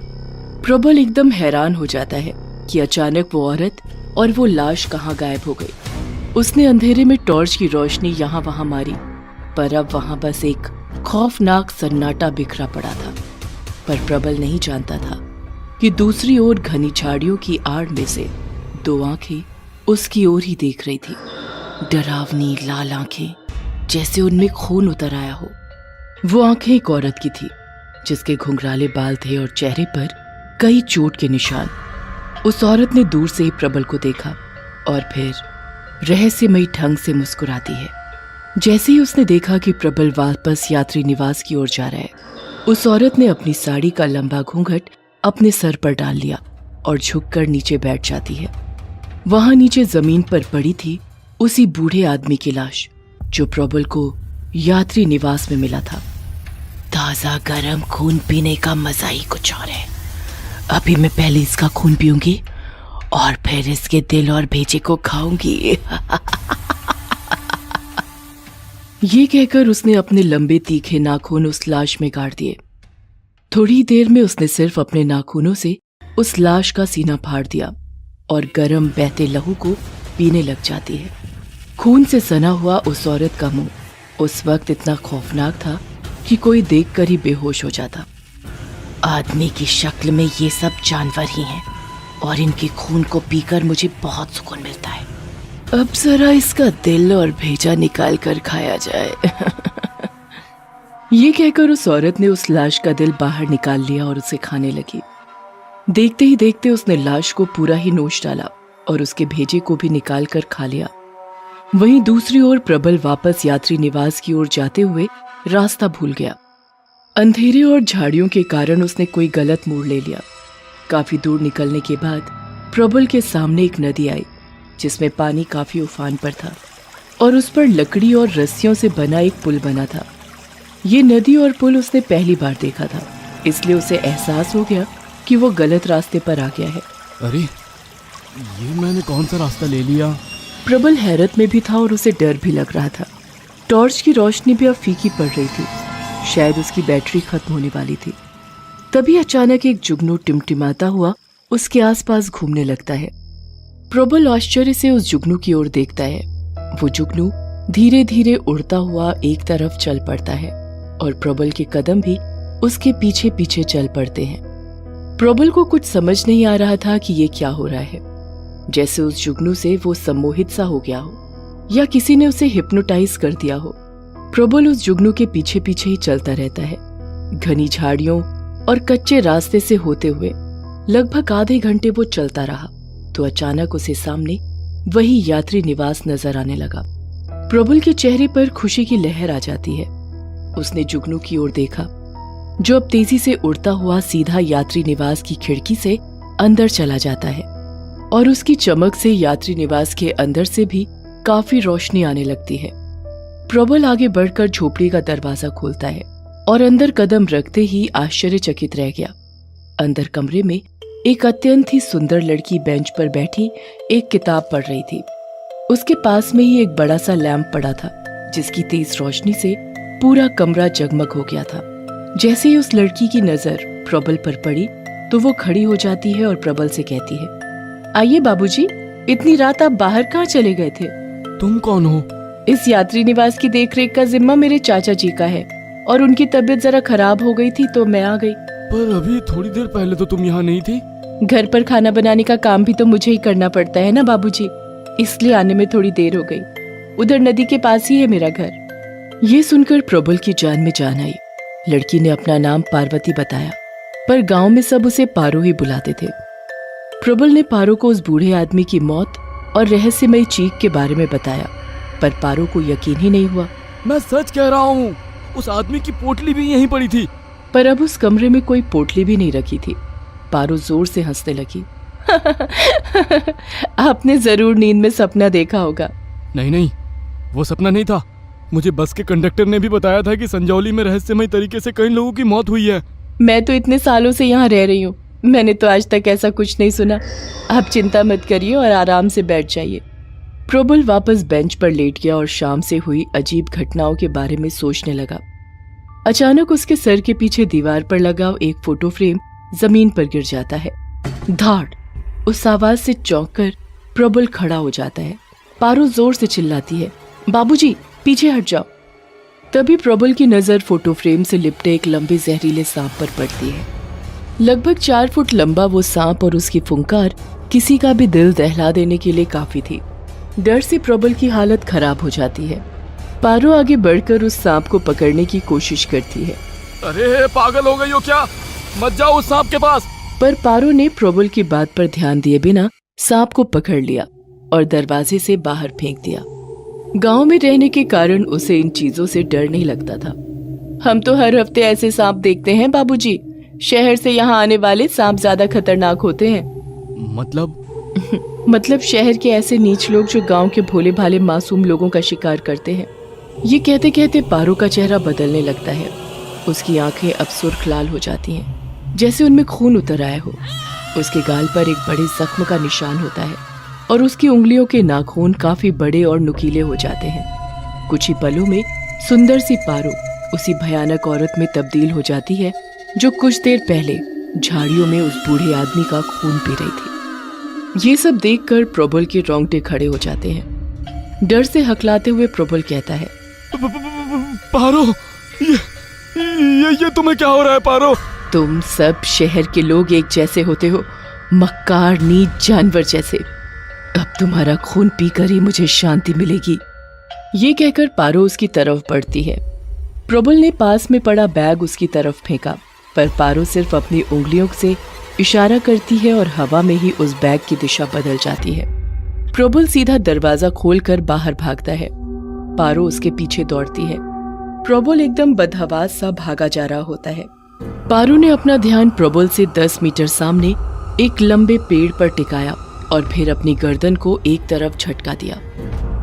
प्रबल एकदम हैरान हो जाता है कि अचानक वो औरत और वो लाश कहाँ गायब हो गई। उसने अंधेरे में टॉर्च की रोशनी यहाँ वहां मारी, पर अब वहां बस एक खौफनाक सन्नाटा बिखरा पड़ा था। पर प्रबल नहीं जानता था कि दूसरी ओर घनी झाड़ियों की आड़ में से 2 आंखें उसकी ओर ही देख रही थी। डरावनी लाल आंखें, जैसे उनमें खून उतर आया हो। वो आंखें एक औरत की थी जिसके घुंघराले बाल थे और चेहरे पर कई चोट के निशान। उस औरत ने दूर से ही प्रबल को देखा और फिर रहस्यमयी ढंग से मुस्कुराती है। जैसे ही उसने देखा कि प्रबल वापस यात्री निवास की ओर जा रहा है, उस औरत ने अपनी साड़ी का लंबा घूंघट अपने सर पर डाल लिया और झुककर नीचे बैठ जाती है। वहां नीचे जमीन पर पड़ी थी उसी बूढ़े आदमी की लाश जो प्रबल को यात्री निवास में मिला था। ताजा गरम खून पीने का मजा ही कुछ और है। अभी मैं पहले इसका खून पीऊंगी और फिर इसके दिल और भेजे को खाऊंगी। ये कहकर उसने अपने लंबे तीखे नाखून उस लाश में गाड़ दिए। थोड़ी देर में उसने सिर्फ अपने नाखूनों से उस लाश का सीना फाड़ दिया और गरम बहते लहू को पीने लग जाती है। खून से सना हुआ उस औरत का मुंह उस वक्त इतना खौफनाक था कि कोई देखकर ही बेहोश हो जाता। आदमी की शक्ल में ये सब जानवर ही हैं और इनके खून को पीकर मुझे बहुत सुकून मिलता है। अब जरा इसका दिल और भेजा निकाल कर खाया जाए। ये कहकर उस औरत ने उस लाश का दिल बाहर निकाल लिया और उसे खाने लगी। देखते ही देखते उसने लाश को पूरा ही नोच डाला और उसके भेजे को भी निकाल कर खा लिया। वहीं दूसरी ओर प्रबल वापस यात्री निवास की ओर जाते हुए रास्ता भूल गया। अंधेरे और झाड़ियों के कारण उसने कोई गलत मोड़ ले लिया। काफी दूर निकलने के बाद प्रबल के सामने एक नदी आई जिसमें पानी काफी उफान पर था और उस पर लकड़ी और रस्सियों से बना एक पुल बना था। ये नदी और पुल उसने पहली बार देखा था, इसलिए उसे एहसास हो गया कि वो गलत रास्ते पर आ गया है। अरे ये मैंने कौन सा रास्ता ले लिया? प्रबल हैरत में भी था और उसे डर भी लग रहा था। टॉर्च की रोशनी भी अब फीकी पड़ रही थी, शायद उसकी बैटरी खत्म होने वाली थी। तभी अचानक एक जुगनू टिमटिमाता हुआ उसके आसपास घूमने लगता है। प्रबल आश्चर्य से उस जुगनू की ओर देखता है। वो जुगनू धीरे धीरे उड़ता हुआ एक तरफ चल पड़ता है और प्रबल के कदम भी उसके पीछे पीछे चल पड़ते हैं। प्रबल को कुछ समझ नहीं आ रहा था कि ये क्या हो रहा है, जैसे उस जुगनू से वो सम्मोहित सा हो गया हो या किसी ने उसे हिप्नोटाइज कर दिया हो। प्रबल उस जुगनू के पीछे पीछे ही चलता रहता है। घनी झाड़ियों और कच्चे रास्ते से होते हुए लगभग आधे घंटे वो चलता रहा तो अचानक उसे सामने वही यात्री निवास नजर आने लगा। प्रबल के चेहरे पर खुशी की लहर आ जाती है। उसने जुगनू की ओर देखा जो अब तेजी से उड़ता हुआ सीधा यात्री निवास की खिड़की से अंदर चला जाता है और उसकी चमक से यात्री निवास के अंदर से भी काफी रोशनी आने लगती है। प्रबल आगे बढ़कर झोपड़ी का दरवाजा खोलता है और अंदर कदम रखते ही आश्चर्यचकित रह गया। अंदर कमरे में एक अत्यंत ही सुंदर लड़की बेंच पर बैठी एक किताब पढ़ रही थी। उसके पास में ही एक बड़ा सा लैंप पड़ा था जिसकी तेज रोशनी से पूरा कमरा जगमग हो गया था। जैसे ही उस लड़की की नजर प्रबल पर पड़ी तो वो खड़ी हो जाती है और प्रबल से कहती है, आइए बाबूजी, इतनी रात आप बाहर कहाँ चले गए थे? तुम कौन हो? इस यात्री निवास की देखरेख का जिम्मा मेरे चाचा जी का है और उनकी तबीयत जरा खराब हो गई थी तो मैं आ गई। पर अभी थोड़ी देर पहले तो तुम यहाँ नहीं थी। घर पर खाना बनाने का काम भी तो मुझे ही करना पड़ता है ना बाबूजी, इसलिए आने में थोड़ी देर हो गई। उधर नदी के पास ही है मेरा घर। ये सुनकर प्रबल की जान में जान आई। लड़की ने अपना नाम पार्वती बताया, पर गांव में सब उसे पारो ही बुलाते थे। प्रबल ने पारो को उस बूढ़े आदमी की मौत और रहस्यमयी चीख के बारे में बताया, पर पारो को यकीन ही नहीं हुआ। मैं सच कह रहा हूँ, उस आदमी की पोटली भी यहीं पड़ी थी। पर अब उस कमरे में कोई पोटली भी नहीं रखी थी। पारो जोर से हंसने लगी। आपने जरूर नींद में सपना देखा होगा। नहीं नहीं, वो सपना नहीं था। मुझे बस के कंडक्टर ने भी बताया था कि संजौली में रहस्यमय तरीके से कई लोगों की मौत हुई है। मैं तो इतने सालों से यहाँ रह रही हूँ, मैंने तो आज तक ऐसा कुछ नहीं सुना। आप चिंता मत करिए और आराम से बैठ जाइए। प्रबल वापस बेंच पर लेट गया और शाम से हुई अजीब घटनाओं के बारे में सोचने लगा। अचानक उसके सर के पीछे दीवार पर लगा एक फोटो फ्रेम जमीन पर गिर जाता है। धाड़! उस आवाज से चौंककर प्रबल खड़ा हो जाता है। पारो जोर से चिल्लाती है, बाबूजी पीछे हट जाओ। तभी प्रबल की नजर फोटो फ्रेम से लिपटे एक लंबे जहरीले सांप पर पड़ती है। लगभग 4 फुट लंबा वो सांप और उसकी फुंकार किसी का भी दिल दहला देने के लिए काफी थी। डर से प्रबल की हालत खराब हो जाती है। पारो आगे बढ़कर उस सांप को पकड़ने की कोशिश करती है। अरे पागल हो गई हो क्या? मत जाओ उस सांप के पास। पर पारो ने प्रबल की बात पर ध्यान दिए बिना सांप को पकड़ लिया और दरवाजे से बाहर फेंक दिया। गांव में रहने के कारण उसे इन चीजों से डर नहीं लगता था। हम तो हर हफ्ते ऐसे सांप देखते हैं बाबूजी। शहर से यहाँ आने वाले सांप ज्यादा खतरनाक होते हैं। मतलब शहर के ऐसे नीच लोग जो गांव के भोले भाले मासूम लोगों का शिकार करते हैं। ये कहते कहते पारो का चेहरा बदलने लगता है। उसकी आंखें अब सुर्ख लाल हो जाती हैं, जैसे उनमें खून उतर आया हो। उसके गाल पर एक बड़े जख्म का निशान होता है और उसकी उंगलियों के नाखून काफी बड़े और नुकीले हो जाते हैं। कुछ ही पलों में सुंदर सी पारो उसी भयानक औरत में तब्दील हो जाती है जो कुछ देर पहले झाड़ियों में उस बूढ़े आदमी का खून पी रही थी। ये सब देखकर प्रबल के रोंगटे खड़े हो जाते हैं। डर से हकलाते हुए प्रबल कहता है, पारो, ये तुम्हें क्या हो रहा है पारो? तुम सब शहर के लोग एक जैसे होते हो, मक्कार नीच जानवर जैसे। अब तुम्हारा खून पीकर ही मुझे शांति मिलेगी। ये कहकर पारो उसकी तरफ बढ़ती है। प्रबल ने पास में पड़ा बैग उसकी तरफ फेंका, पर पारो सिर्फ अपनी उंगलियों से इशारा करती है और हवा में ही उस बैग की दिशा बदल जाती है। प्रबल सीधा दरवाजा खोलकर बाहर भागता है। पारो उसके पीछे दौड़ती है। प्रबल एकदम बदहवास सा भागा जा रहा होता है। पारो ने अपना ध्यान प्रबल से 10 मीटर सामने एक लंबे पेड़ पर टिकाया और फिर अपनी गर्दन को एक तरफ झटका दिया।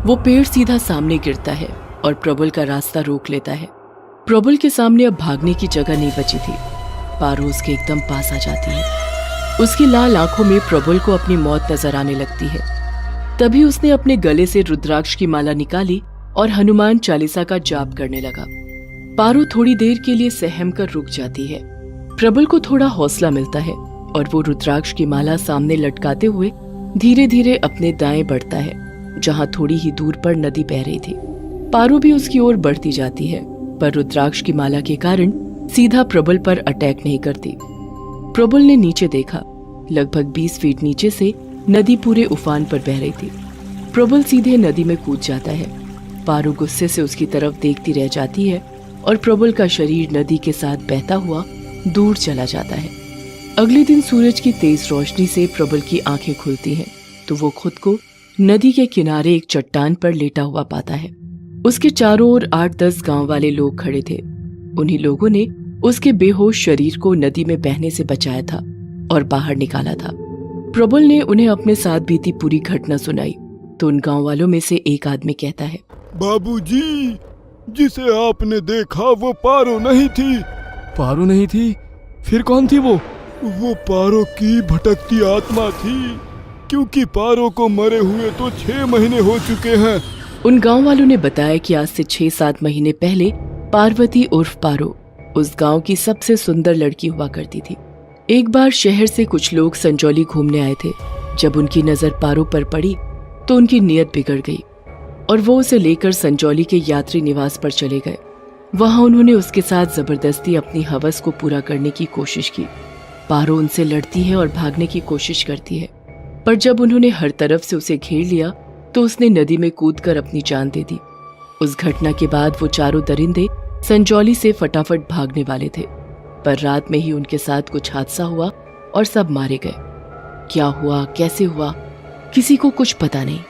वो पेड़ सीधा सामने गिरता है और प्रबल का रास्ता रोक लेता है। प्रबल के सामने अब भागने की जगह नहीं बची थी। पारो उसके एकदम पास आ जाती है। उसकी लाल आंखों में प्रबल को अपनी मौत नजर आने लगती है। तभी उसने अपने गले से रुद्राक्ष की माला निकाली और हनुमान चालीसा का जाप करने लगा। पारो थोड़ी देर के लिए सहम कर रुक जाती है। प्रबल को थोड़ा हौसला मिलता है और वो रुद्राक्ष की माला सामने लटकाते हुए धीरे धीरे अपने दाएं बढ़ता है, जहां थोड़ी ही दूर पर नदी बह रही थी। पारो भी उसकी ओर बढ़ती जाती है, पर रुद्राक्ष की माला के कारण सीधा प्रबल पर अटैक नहीं करती। प्रबल ने नीचे देखा। लगभग 20 फीट नीचे से नदी पूरे उफान पर बह रही थी। प्रबल सीधे नदी में कूद जाता है। पारो गुस्से से उसकी तरफ देखती रह जाती है और प्रबल का शरीर नदी के साथ बहता हुआ दूर चला जाता है। अगले दिन सूरज की तेज रोशनी से प्रबल की आंखें खुलती हैं, तो वो खुद को नदी के किनारे एक चट्टान पर लेटा हुआ पाता है। उसके चारों ओर 8-10 गांव वाले लोग खड़े थे। उन्हीं लोगों ने उसके बेहोश शरीर को नदी में बहने से बचाया था और बाहर निकाला था। प्रबल ने उन्हें अपने साथ बीती पूरी घटना सुनाई, तो उन गांव वालों में से एक आदमी कहता है, बाबूजी, जिसे आपने देखा वो पारो नहीं थी। पारो नहीं थी? फिर कौन थी वो? वो पारो की भटकती आत्मा थी, क्योंकि पारो को मरे हुए तो 6 महीने हो चुके हैं। उन गांव वालों ने बताया कि आज से 6-7 महीने पहले पार्वती उर्फ पारो उस गांव की सबसे सुंदर लड़की हुआ करती थी। एक बार शहर से कुछ लोग संजौली घूमने आए थे। जब उनकी नजर पारो पर पड़ी तो उनकी नीयत बिगड़ गई और वो उसे लेकर संजौली के यात्री निवास पर चले गए। वहां उन्होंने उसके साथ जबरदस्ती अपनी हवस को पूरा करने की कोशिश की। पारो उनसे लड़ती है और भागने की कोशिश करती है, पर जब उन्होंने हर तरफ से उसे घेर लिया तो उसने नदी में कूदकर अपनी जान दे दी। उस घटना के बाद वो चारों दरिंदे संजौली से फटाफट भागने वाले थे, पर रात में ही उनके साथ कुछ हादसा हुआ और सब मारे गए। क्या हुआ, कैसे हुआ, किसी को कुछ पता नहीं,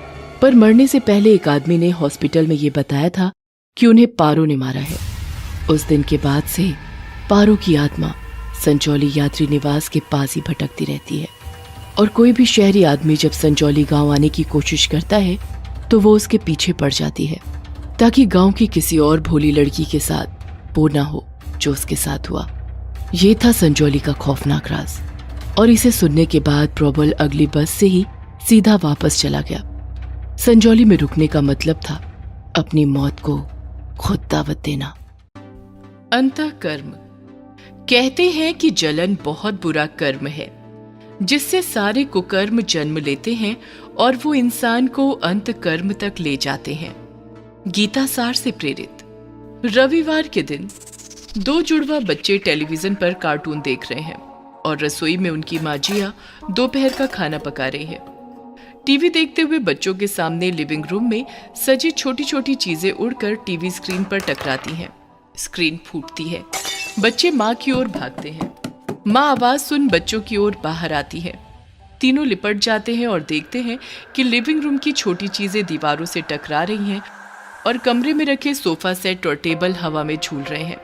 पर मरने से पहले एक आदमी ने हॉस्पिटल में ये बताया था कि उन्हें पारो ने मारा है। उस दिन के बाद से पारो की आत्मा संजौली यात्री निवास के पास ही भटकती रहती है और कोई भी शहरी आदमी जब संजौली गांव आने की कोशिश करता है तो वो उसके पीछे पड़ जाती है, ताकि गांव की किसी और भोली लड़की के साथ वो ना हो जो उसके साथ हुआ। ये था संजौली का खौफनाक राज, और इसे सुनने के बाद प्रबल अगली बस से ही सीधा वापस चला गया। संजौली में रुकने का मतलब था अपनी मौत को खुद दावत देना। अंतःकर्म। कहते हैं कि जलन बहुत बुरा कर्म है, जिससे सारे कुकर्म जन्म लेते हैं और वो इंसान को अंत कर्म तक ले जाते हैं। गीता सार से प्रेरित। रविवार के दिन 2 जुड़वा बच्चे टेलीविजन पर कार्टून देख रहे हैं और रसोई में उनकी माँ जिया दोपहर का खाना पका रही है। टीवी देखते हुए बच्चों के सामने लिविंग रूम में सजी छोटी छोटी चीजें उड़कर टीवी स्क्रीन पर टकराती हैं। स्क्रीन फूटती है। बच्चे माँ की ओर भागते हैं। माँ आवाज सुन बच्चों की ओर बाहर आती है। तीनों लिपट जाते हैं और देखते हैं कि लिविंग रूम की छोटी चीजें दीवारों से टकरा रही हैं और कमरे में रखे सोफा सेट और टेबल हवा में झूल रहे हैं।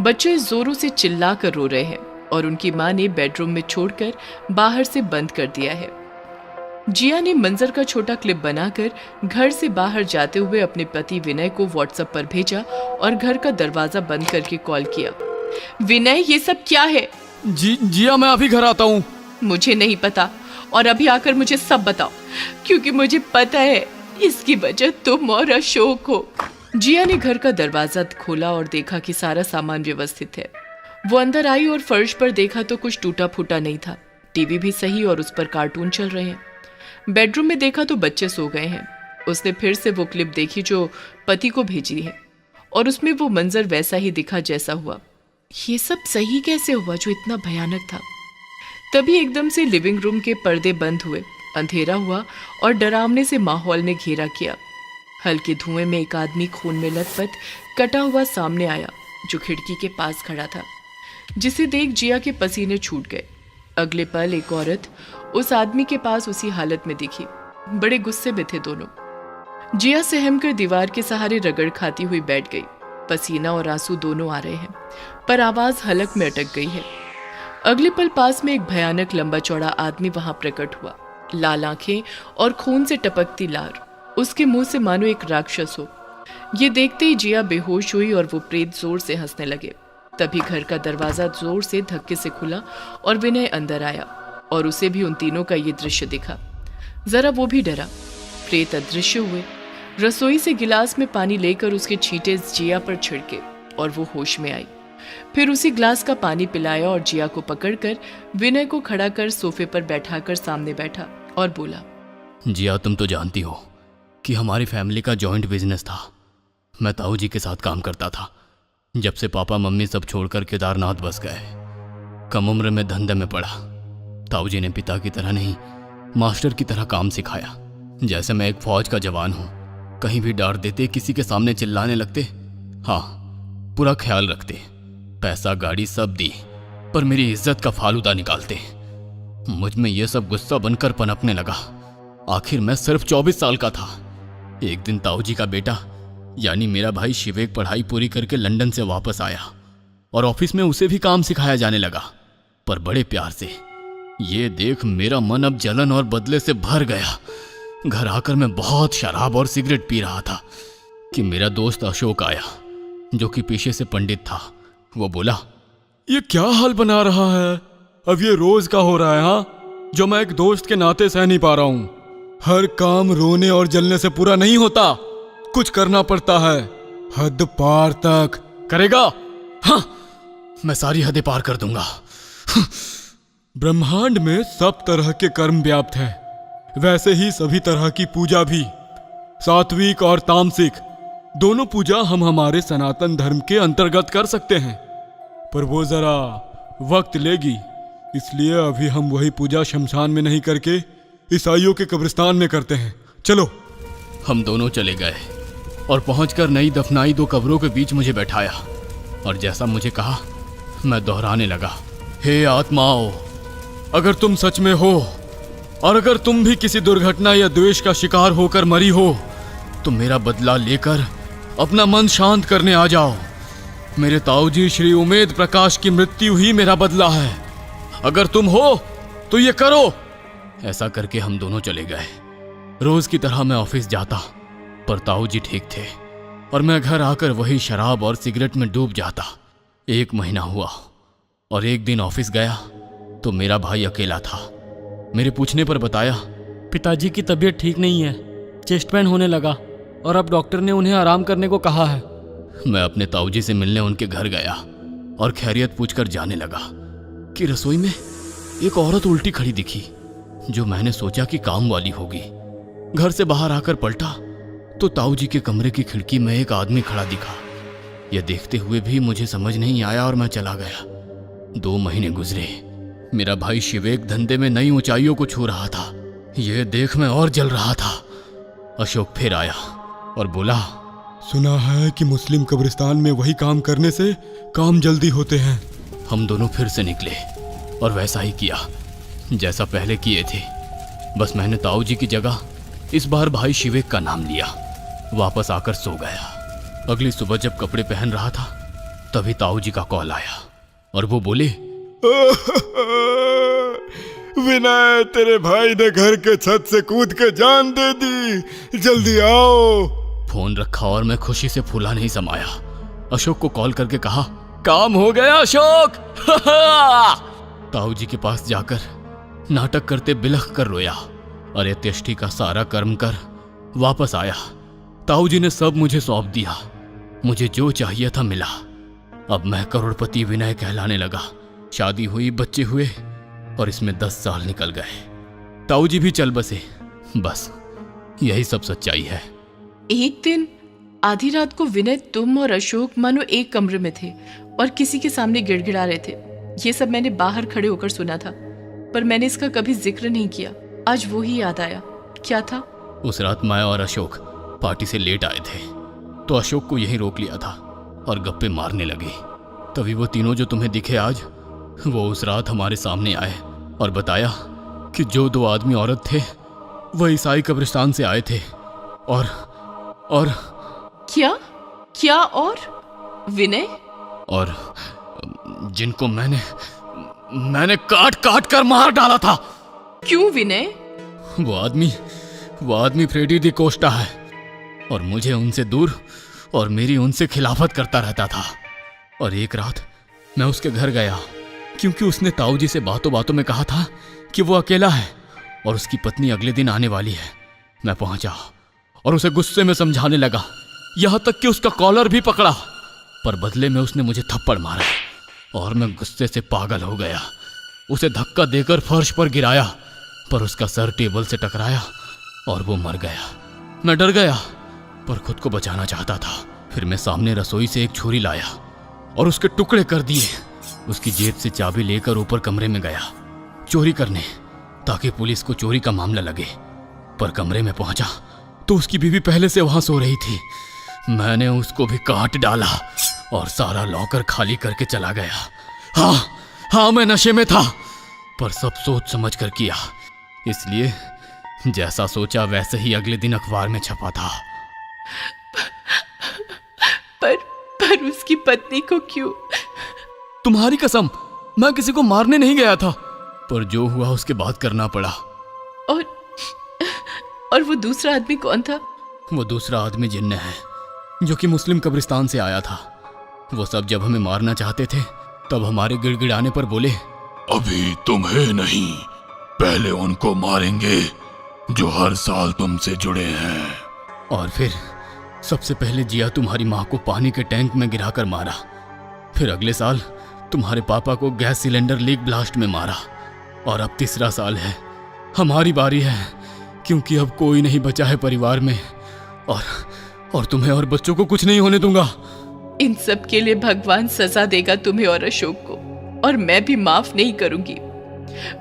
बच्चे जोरों से चिल्ला कर रो रहे हैं और उनकी माँ ने बेडरूम में छोड़कर बाहर से बंद कर दिया है। जिया ने मंजर का छोटा क्लिप बनाकर घर से बाहर जाते हुए अपने पति विनय को व्हाट्सएप पर भेजा और घर का दरवाजा बंद करके कॉल किया। विनय, ये सब क्या है? जिया, मैं अभी घर आता हूँ। मुझे नहीं पता, और अभी आकर मुझे सब बताओ, क्योंकि मुझे पता है इसकी वजह तुम और अशोक हो। जिया ने घर का दरवाजा खोला और देखा कि सारा सामान व्यवस्थित है। वो अंदर आई और फर्श पर देखा तो कुछ टूटा फूटा नहीं था। टीवी भी सही और उस पर कार्टून चल रहे हैं। बेडरूम में देखा तो बच्चे सो गए हैं। उसने फिर से वो क्लिप देखी जो पति को भेजी है और उसमें वो मंजर वैसा ही दिखा जैसा हुआ। ये सब सही कैसे हुआ जो इतना भयानक था? तभी एकदम से लिविंग रूम के पर्दे बंद हुए, अंधेरा हुआ और डरावने से माहौल ने घेरा किया। हल्के धुएं में एक आदमी खून में लथपथ कटा हुआ सामने आया, जो खिड़की के पास खड़ा था, जिसे देख जिया के पसीने छूट गए। अगले पल एक औरत उस आदमी के पास उसी हालत में दिखी। बड़े गुस्से में थे दोनों। जिया सहम कर दीवार के सहारे रगड़ खाती हुई बैठ गई। पसीना और आंसू दोनों आ रहे हैं, पर आवाज हलक में अटक गई है। अगले पल पास में एक भयानक लंबा चौड़ा आदमी वहां प्रकट हुआ, लाल आंखें और खून से टपकती लार। उसके मुंह से मानो एक राक्षस हो। ये देखते ही जिया बेहोश हुई और वो प्रेत जोर से हंसने लगे। तभी घर का दरवाजा जोर से धक्के से खुला और विनय अंदर आया और उसे भी उन तीनों का ये दृश्य दिखा। जरा वो भी डरा। प्रेत अदृश्य हुए। रसोई से गिलास में पानी लेकर उसके छींटे जिया पर छिड़के और वो होश में आई। फिर उसी ग्लास का पानी पिलाया और जिया को पकड़कर विनय को खड़ा कर सोफे पर बैठाकर सामने बैठा और बोला, जिया, तुम तो जानती हो कि हमारी फैमिली का जॉइंट बिजनेस था। मैं ताऊ जी के साथ काम करता था। जब से पापा मम्मी सब छोड़कर केदारनाथ बस गए, कम उम्र में धंधे में पड़ा। ताऊ जी ने पिता की तरह नहीं, मास्टर की तरह काम सिखाया। जैसे मैं एक फौज का जवान हूँ, कहीं भी डांट देते, किसी के सामने चिल्लाने लगते, हाँ पूरा ख्याल रखते। पैसा गाड़ी सब दी, पर मेरी इज्जत का फालूदा निकालते। मुझ में यह सब गुस्सा बनकर पनपने लगा। आखिर मैं सिर्फ 24 साल का था। एक दिन ताऊ जी का बेटा यानी मेरा भाई शिवेक पढ़ाई पूरी करके लंदन से वापस आया और ऑफिस में उसे भी काम सिखाया जाने लगा, पर बड़े प्यार से। ये देख मेरा मन अब जलन और बदले से भर गया। घर आकर मैं बहुत शराब और सिगरेट पी रहा था कि मेरा दोस्त अशोक आया, जो कि पेशे से पंडित था। वो बोला, ये क्या हाल बना रहा है? अब ये रोज का हो रहा है, हाँ? जो मैं एक दोस्त के नाते सह नहीं पा रहा हूं। हर काम रोने और जलने से पूरा नहीं होता, कुछ करना पड़ता है, हद पार तक। करेगा? हाँ, मैं सारी हदें पार कर दूंगा। ब्रह्मांड में सब तरह के कर्म व्याप्त हैं, वैसे ही सभी तरह की पूजा भी, सात्विक और तामसिक दोनों पूजा हम हमारे सनातन धर्म के अंतर्गत कर सकते हैं, पर वो जरा वक्त लेगी। इसलिए अभी हम वही पूजा शमशान में नहीं करके ईसाइयों के कब्रिस्तान में करते हैं। चलो। हम दोनों चले गए और पहुंचकर नई दफनाई 2 कब्रों के बीच मुझे बैठाया और जैसा मुझे कहा मैं दोहराने लगा, हे आत्माओं, अगर तुम सच में हो और अगर तुम भी किसी दुर्घटना या द्वेष का शिकार होकर मरी हो तो मेरा बदला लेकर अपना मन शांत करने आ जाओ। मेरे ताऊ जी श्री उमेद प्रकाश की मृत्यु ही मेरा बदला है। अगर तुम हो तो ये करो। ऐसा करके हम दोनों चले गए। रोज की तरह मैं ऑफिस जाता, पर ताऊ जी ठीक थे और मैं घर आकर वही शराब और सिगरेट में डूब जाता। 1 महीना हुआ और एक दिन ऑफिस गया तो मेरा भाई अकेला था। मेरे पूछने पर बताया, पिताजी की तबीयत ठीक नहीं है, चेस्ट पेन होने लगा और अब डॉक्टर ने उन्हें आराम करने को कहा है। मैं अपने ताऊ जी से मिलने उनके घर गया और खैरियत पूछकर जाने लगा कि रसोई में एक औरत उल्टी खड़ी दिखी, जो मैंने सोचा कि काम वाली होगी। घर से बाहर आकर पलटा तो ताऊ जी के कमरे की खिड़की में एक आदमी खड़ा दिखा। यह देखते हुए भी मुझे समझ नहीं आया और मैं चला गया। 2 महीने गुजरे। मेरा भाई शिवेक धंधे में नई ऊंचाइयों को छू रहा था। यह देख मैं और जल रहा था। अशोक फिर आया और बोला, सुना है कि मुस्लिम कब्रिस्तान में वही काम करने से काम जल्दी होते हैं। हम दोनों फिर से निकले और वैसा ही किया जैसा पहले किए थे। बस मैंने ताऊ जी की जगह इस बार भाई शिवेक का नाम लिया। वापस आकर सो गया। अगली सुबह जब कपड़े पहन रहा था तभी ताऊ जी का कॉल आया और वो बोले, विनय, तेरे भाई ने घर के छत से कूद के जान दे दी, जल्दी आओ। फोन रखा और मैं खुशी से फूला नहीं समाया। अशोक को कॉल करके कहा, काम हो गया अशोक। ताऊ जी के पास जाकर नाटक करते बिलख कर रोया और यत्यष्टि का सारा कर्म कर वापस आया। ताऊ जी ने सब मुझे सौंप दिया। मुझे जो चाहिए था मिला। अब मैं करोड़पति विनय कहलाने लगा। शादी हुई, बच्चे हुए और इसमें 10 साल निकल गए। ताऊ जी भी चल बसे। बस यही सब सच्चाई है। एक दिन आधी रात को विनय, तुम और अशोक मानो एक कमरे में थे और किसी के सामने गिड़गिड़ा रहे थे। ये सब मैंने बाहर खड़े होकर सुना था, पर मैंने इसका कभी जिक्र नहीं किया। आज वो ही याद आया। क्या था? उस रात मैं और अशोक पार्टी से लेट आए थे, तो अशोक को यहीं रोक लिया था और गप्पे मारने लगे। तभी वो तीनों जो तुम्हें दिखे आज, वो उस रात हमारे सामने आए और बताया कि जो 2 आदमी औरत थे वह ईसाई कब्रिस्तान से आए थे और क्या और विनय? और जिनको मैंने काट काट कर मार डाला था। क्यों विनय? वो आदमी फ्रेडी दी कोस्टा है और मुझे उनसे दूर और मेरी उनसे खिलाफत करता रहता था। और एक रात मैं उसके घर गया क्योंकि उसने ताऊ जी से बातों बातों में कहा था कि वो अकेला है और उसकी पत्नी अगले दिन आने वाली है। मैं पहुंचा और उसे गुस्से में समझाने लगा, यहां तक कि उसका कॉलर भी पकड़ा, पर बदले में उसने मुझे थप्पड़ मारा और मैं गुस्से से पागल हो गया। उसे धक्का देकर फर्श पर गिराया, पर उसका सर टेबल से टकराया और वो मर गया। मैं डर गया पर खुद को बचाना चाहता था। फिर मैं सामने रसोई से एक छुरी लाया और उसके टुकड़े कर दिए। उसकी जेब से चाबी लेकर ऊपर कमरे में गया चोरी करने, ताकि पुलिस को चोरी का मामला लगे। पर कमरे में पहुंचा तो उसकी बीवी पहले से वहां सो रही थी। मैंने उसको भी काट डाला और सारा लॉकर खाली करके चला गया। हाँ, मैं नशे में था, पर सब सोच समझ कर किया, इसलिए जैसा सोचा वैसे ही अगले दिन अखबार में छपा था। पर उसकी पत्नी को क्यों? तुम्हारी कसम, मैं किसी को मारने नहीं गया था, पर जो हुआ उसके बाद करना पड़ा। और वो दूसरा आदमी कौन था? वो दूसरा आदमी जिन्न है, जो कि मुस्लिम कब्रिस्तान से आया था। वो सब जब हमें मारना चाहते थे तब हमारे गिड़गिड़ाने पर बोले, अभी तुम्हें नहीं, पहले उनको मारेंगे जो हर साल तुमसे जुड़े हैं। और फिर सबसे पहले जिया तुम्हारी माँ को पानी के टैंक में गिराकर मारा। फिर अगले साल तुम्हारे पापा को गैस सिलेंडर लीक ब्लास्ट में मारा। और अब तीसरा साल है, हमारी बारी है, क्योंकि अब कोई नहीं बचा है परिवार में। और तुम्हें और बच्चों को कुछ नहीं होने दूंगा। इन सब के लिए भगवान सजा देगा तुम्हें और अशोक को, और मैं भी माफ नहीं करूंगी।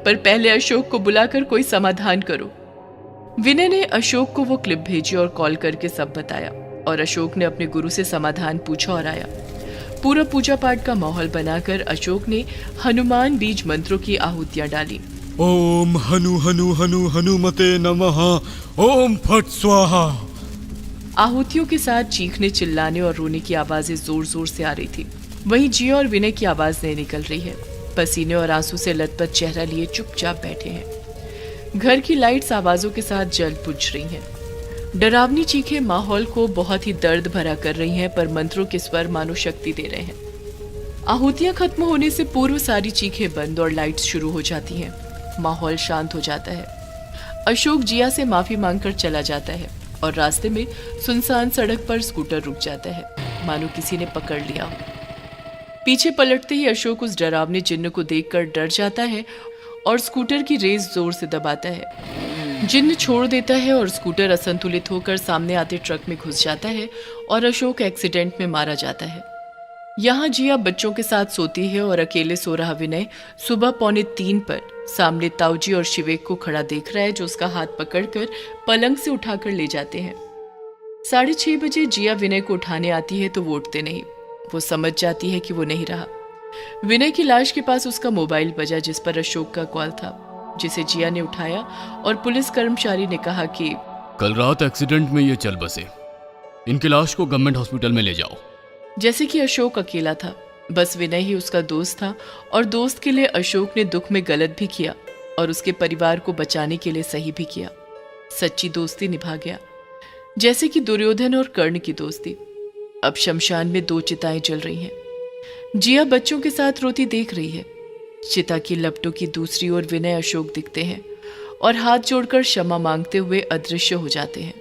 पर पहले अशोक को बुलाकर कोई समाधान करो। विनय ने अशोक को वो क्लिप भेजी और कॉल करके सब बताया, और अशोक ने अपने गुरु से समाधान पूछा और आया। पूरा पूजा पाठ का माहौल बनाकर अशोक ने हनुमान बीज मंत्रों की आहुतियां डाली। ओम हनु हनु हनु हनुमते नमः, ओम फट स्वाहा। आहुतियों के साथ चीखने, चिल्लाने और रोने की आवाजें जोर जोर से आ रही थी। वहीं जिया और विनय की आवाज नहीं निकल रही है। पसीने और आंसू से लथपथ चेहरा लिए चुपचाप बैठे हैं। घर की लाइट्स आवाजों के साथ जल बुझ रही हैं। डरावनी चीखें माहौल को बहुत ही दर्द भरा कर रही हैं, पर मंत्रों के स्वर मानो शक्ति दे रहे हैं। आहुतियां खत्म होने से पूर्व सारी चीखें बंद और लाइट्स शुरू हो जाती हैं। माहौल शांत हो जाता है। अशोक जिया से माफी मांगकर चला जाता है और रास्ते में सुनसान सड़क पर स्कूटर रुक जाता है, मानो किसी ने पकड़ लिया हो। पीछे पलटते ही अशोक उस डरावने जिन्न को देखकर डर जाता है और स्कूटर की रेस जोर से दबाता है। जिन्न छोड़ देता है और स्कूटर असंतुलित होकर सामने आते ट्रक में घुस जाता है और अशोक एक्सीडेंट में मारा जाता है। यहाँ जिया बच्चों के साथ सोती है और अकेले सो रहा विनय सुबह 2:45 पर सामने ताऊजी और शिवेक को खड़ा देख रहा है, जो उसका हाथ पकड़कर पलंग से उठाकर ले जाते हैं। 6:30 बजे जिया विनय को उठाने आती है तो वो उठते नहीं। वो समझ जाती है कि वो नहीं रहा। विनय की लाश के पास उसका मोबाइल बजा, जिस पर अशोक का कॉल था, जिसे जिया ने उठाया और पुलिस कर्मचारी ने कहा कि कल रात एक्सीडेंट में ये चल बसे, इनकी लाश को गवर्नमेंट हॉस्पिटल में ले जाओ। जैसे कि अशोक अकेला था, बस विनय ही उसका दोस्त था, और दोस्त के लिए अशोक ने दुख में गलत भी किया और उसके परिवार को बचाने के लिए सही भी किया। सच्ची दोस्ती निभा गया, जैसे कि दुर्योधन और कर्ण की दोस्ती। अब शमशान में 2 चिताएं जल रही हैं। जिया बच्चों के साथ रोती देख रही है। चिता की लपटों की दूसरी ओर विनय अशोक दिखते हैं और हाथ जोड़कर क्षमा मांगते हुए अदृश्य हो जाते हैं।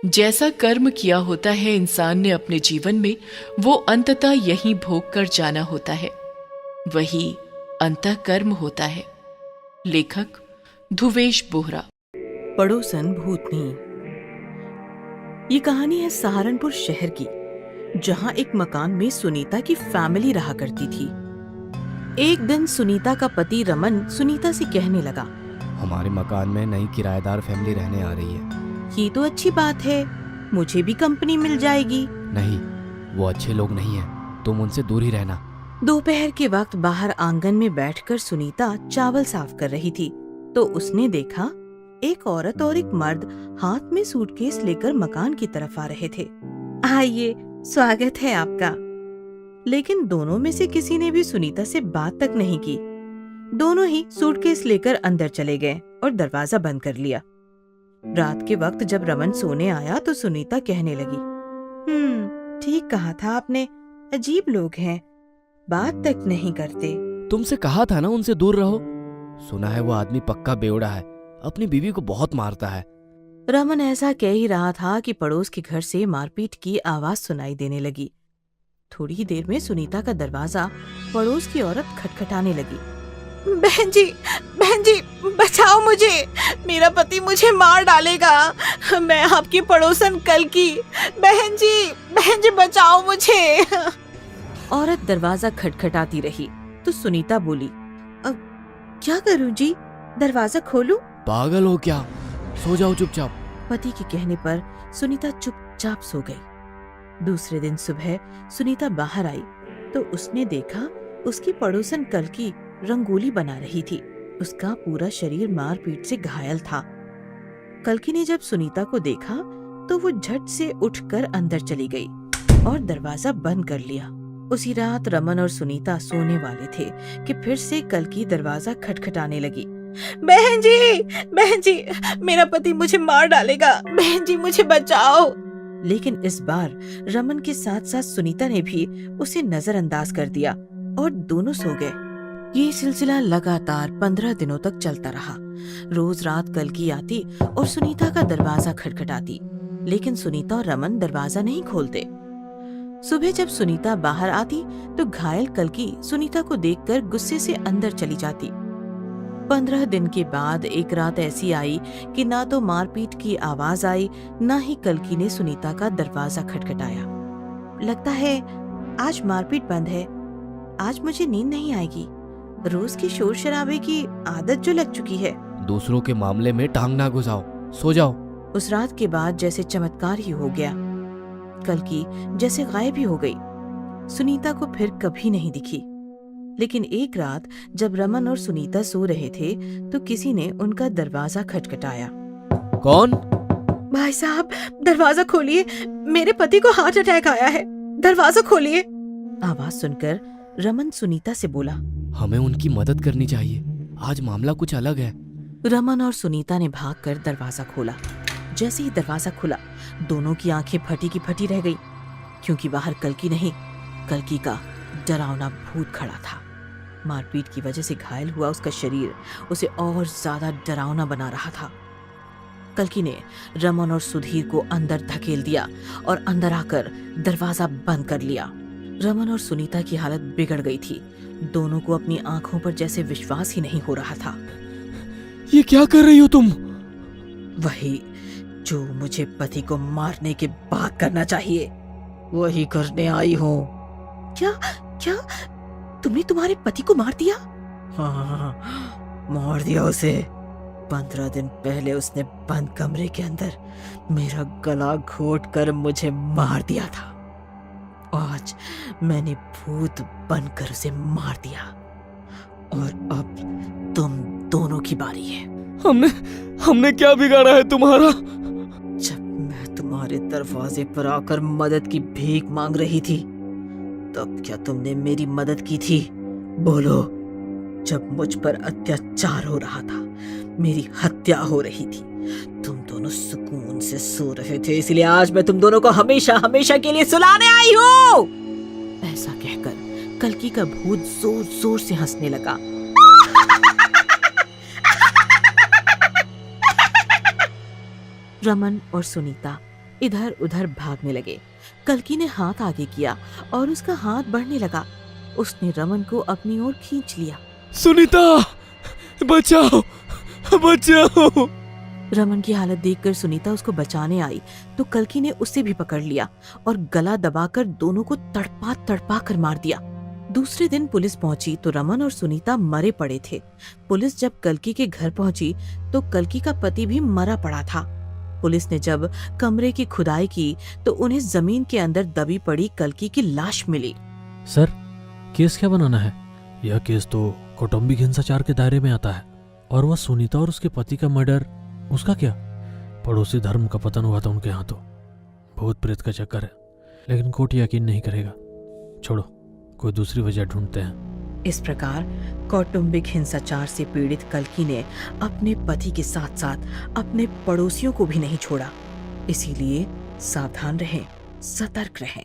जैसा कर्म किया होता है इंसान ने अपने जीवन में, वो अंततः यही भोग कर जाना होता है। वही अंतःकर्म होता है। लेखक धुवेश बोहरा। पड़ोसन भूतनी। ये कहानी है सहारनपुर शहर की, जहाँ एक मकान में सुनीता की फैमिली रहा करती थी। एक दिन सुनीता का पति रमन सुनीता से कहने लगा, हमारे मकान में नई किराएदार फैमिली रहने आ रही है। ये तो अच्छी बात है, मुझे भी कंपनी मिल जाएगी। नहीं, वो अच्छे लोग नहीं हैं, तुम उनसे दूर ही रहना। दोपहर के वक्त बाहर आंगन में बैठकर सुनीता चावल साफ कर रही थी तो उसने देखा एक औरत और एक मर्द हाथ में सूटकेस लेकर मकान की तरफ आ रहे थे। आइए, स्वागत है आपका। लेकिन दोनों में से किसी ने भी सुनीता से बात तक नहीं की। दोनों ही सूटकेस लेकर अंदर चले गए और दरवाजा बंद कर लिया। रात के वक्त जब रमन सोने आया तो सुनीता कहने लगी, ठीक कहा था आपने, अजीब लोग हैं, बात तक नहीं करते। तुमसे कहा था ना उनसे दूर रहो। सुना है वो आदमी पक्का बेवड़ा है, अपनी बीवी को बहुत मारता है। रमन ऐसा कह ही रहा था कि पड़ोस के घर से मारपीट की आवाज सुनाई देने लगी। थोड़ी ही देर में सुनीता का दरवाजा पड़ोस की औरत खटखटाने लगी। बहन जी, बचाओ मुझे, मेरा पति मुझे मार डालेगा, मैं आपकी पड़ोसन कल की। बहन जी बचाओ मुझे। औरत दरवाजा खटखटाती रही तो सुनीता बोली, अब क्या करूं जी, दरवाजा खोलूं? पागल हो क्या, सो जाओ चुपचाप। पति के कहने पर सुनीता चुपचाप सो गई। दूसरे दिन सुबह सुनीता बाहर आई तो उसने देखा उसकी पड़ोसन कल की रंगोली बना रही थी। उसका पूरा शरीर मारपीट से घायल था। कल्की ने जब सुनीता को देखा तो वो झट से उठकर अंदर चली गई और दरवाजा बंद कर लिया। उसी रात रमन और सुनीता सोने वाले थे कि फिर से कल्की दरवाजा खटखटाने लगी। बहन जी, मेरा पति मुझे मार डालेगा, बहन जी मुझे बचाओ। लेकिन इस बार रमन के साथ साथ सुनीता ने भी उसे नजरअंदाज कर दिया और दोनों सो गए। ये सिलसिला लगातार 15 दिनों तक चलता रहा। रोज रात कल्की आती और सुनीता का दरवाजा खटखटाती, लेकिन सुनीता और रमन दरवाजा नहीं खोलते। सुबह जब सुनीता बाहर आती तो घायल कल्की सुनीता को देखकर गुस्से से अंदर चली जाती। 15 दिन के बाद एक रात ऐसी आई कि ना तो मारपीट की आवाज आई, ना ही कल्की ने सुनीता का दरवाजा खटखटाया। लगता है आज मारपीट बंद है, आज मुझे नींद नहीं आएगी। रोज की शोर शराबे की आदत जो लग चुकी है। दूसरों के मामले में टांग ना घुसाओ, सो जाओ। उस रात के बाद जैसे चमत्कार ही हो गया। कल्की जैसे गायब ही हो गई। सुनीता को फिर कभी नहीं दिखी। लेकिन एक रात जब रमन और सुनीता सो रहे थे तो किसी ने उनका दरवाजा खटखटाया। कौन? भाई साहब, दरवाजा खोलिए, मेरे पति को हार्ट अटैक आया है, दरवाजा खोलिए। आवाज सुनकर रमन सुनीता से बोला, हमें उनकी मदद करनी चाहिए, आज मामला कुछ अलग है। रमन और सुनीता ने भागकर दरवाजा खोला। जैसे ही दरवाजा खुला दोनों की आंखें फटी की फटी रह गई, क्योंकि बाहर कल्की नहीं, कल्की का डरावना भूत खड़ा था। मारपीट की वजह से घायल हुआ उसका शरीर उसे और ज्यादा डरावना बना रहा था। कल्की ने रमन और सुधीर को अंदर धकेल दिया और अंदर आकर दरवाजा बंद कर लिया। रमन और सुनीता की हालत बिगड़ गई थी। दोनों को अपनी आंखों पर जैसे विश्वास ही नहीं हो रहा था। ये क्या कर रही हो तुम? वही जो मुझे पति को मारने के बाद करना चाहिए, वही करने आई हूँ। क्या क्या तुमने तुम्हारे पति को मार दिया? हाँ, मार दिया उसे। 15 दिन पहले उसने बंद कमरे के अंदर मेरा गला घोट कर मुझे मार दिया था। आज मैंने भूत बनकर उसे मार दिया और अब तुम दोनों की बारी है। हमने क्या बिगाड़ा है तुम्हारा? जब मैं तुम्हारे दरवाजे पर आकर मदद की भीख मांग रही थी तब क्या तुमने मेरी मदद की थी? बोलो। जब मुझ पर अत्याचार हो रहा था, मेरी हत्या हो रही थी, तुम दोनों सुकून से सो रहे थे, इसलिए आज मैं तुम दोनों को हमेशा हमेशा के लिए सुलाने आई हूँ। ऐसा कहकर कल्की का भूत जोर जोर से हंसने लगा। रमन और सुनीता इधर उधर भागने लगे। कल्की ने हाथ आगे किया और उसका हाथ बढ़ने लगा। उसने रमन को अपनी ओर खींच लिया। सुनीता, बचाओ, बचाओ। रमन की हालत देखकर सुनीता उसको बचाने आई तो कल्कि ने उसे भी पकड़ लिया और गला दबाकर दोनों को तड़पा तड़पा कर मार दिया। दूसरे दिन पुलिस पहुंची तो रमन और सुनीता मरे पड़े थे। पुलिस जब कल्कि के घर पहुंची तो कल्कि का पति भी मरा पड़ा था। पुलिस ने जब कमरे की खुदाई की तो उन्हें जमीन के अंदर दबी पड़ी कल्कि की लाश मिली। सर, केस क्या बनाना है? यह केस तो कौटुंबिक हिंसाचार के दायरे में आता है। और वह सुनीता और उसके पति का मर्डर, उसका क्या? पड़ोसी धर्म का पतन हुआ था उनके हाथों। भूत प्रेत का चक्कर है, लेकिन कोर्ट यकीन नहीं करेगा। छोड़ो, कोई दूसरी वजह ढूंढते हैं। इस प्रकार कौटुंबिक हिंसाचार से पीड़ित कल्कि ने अपने पति के साथ साथ अपने पड़ोसियों को भी नहीं छोड़ा। इसीलिए सावधान रहें, सतर्क रहें।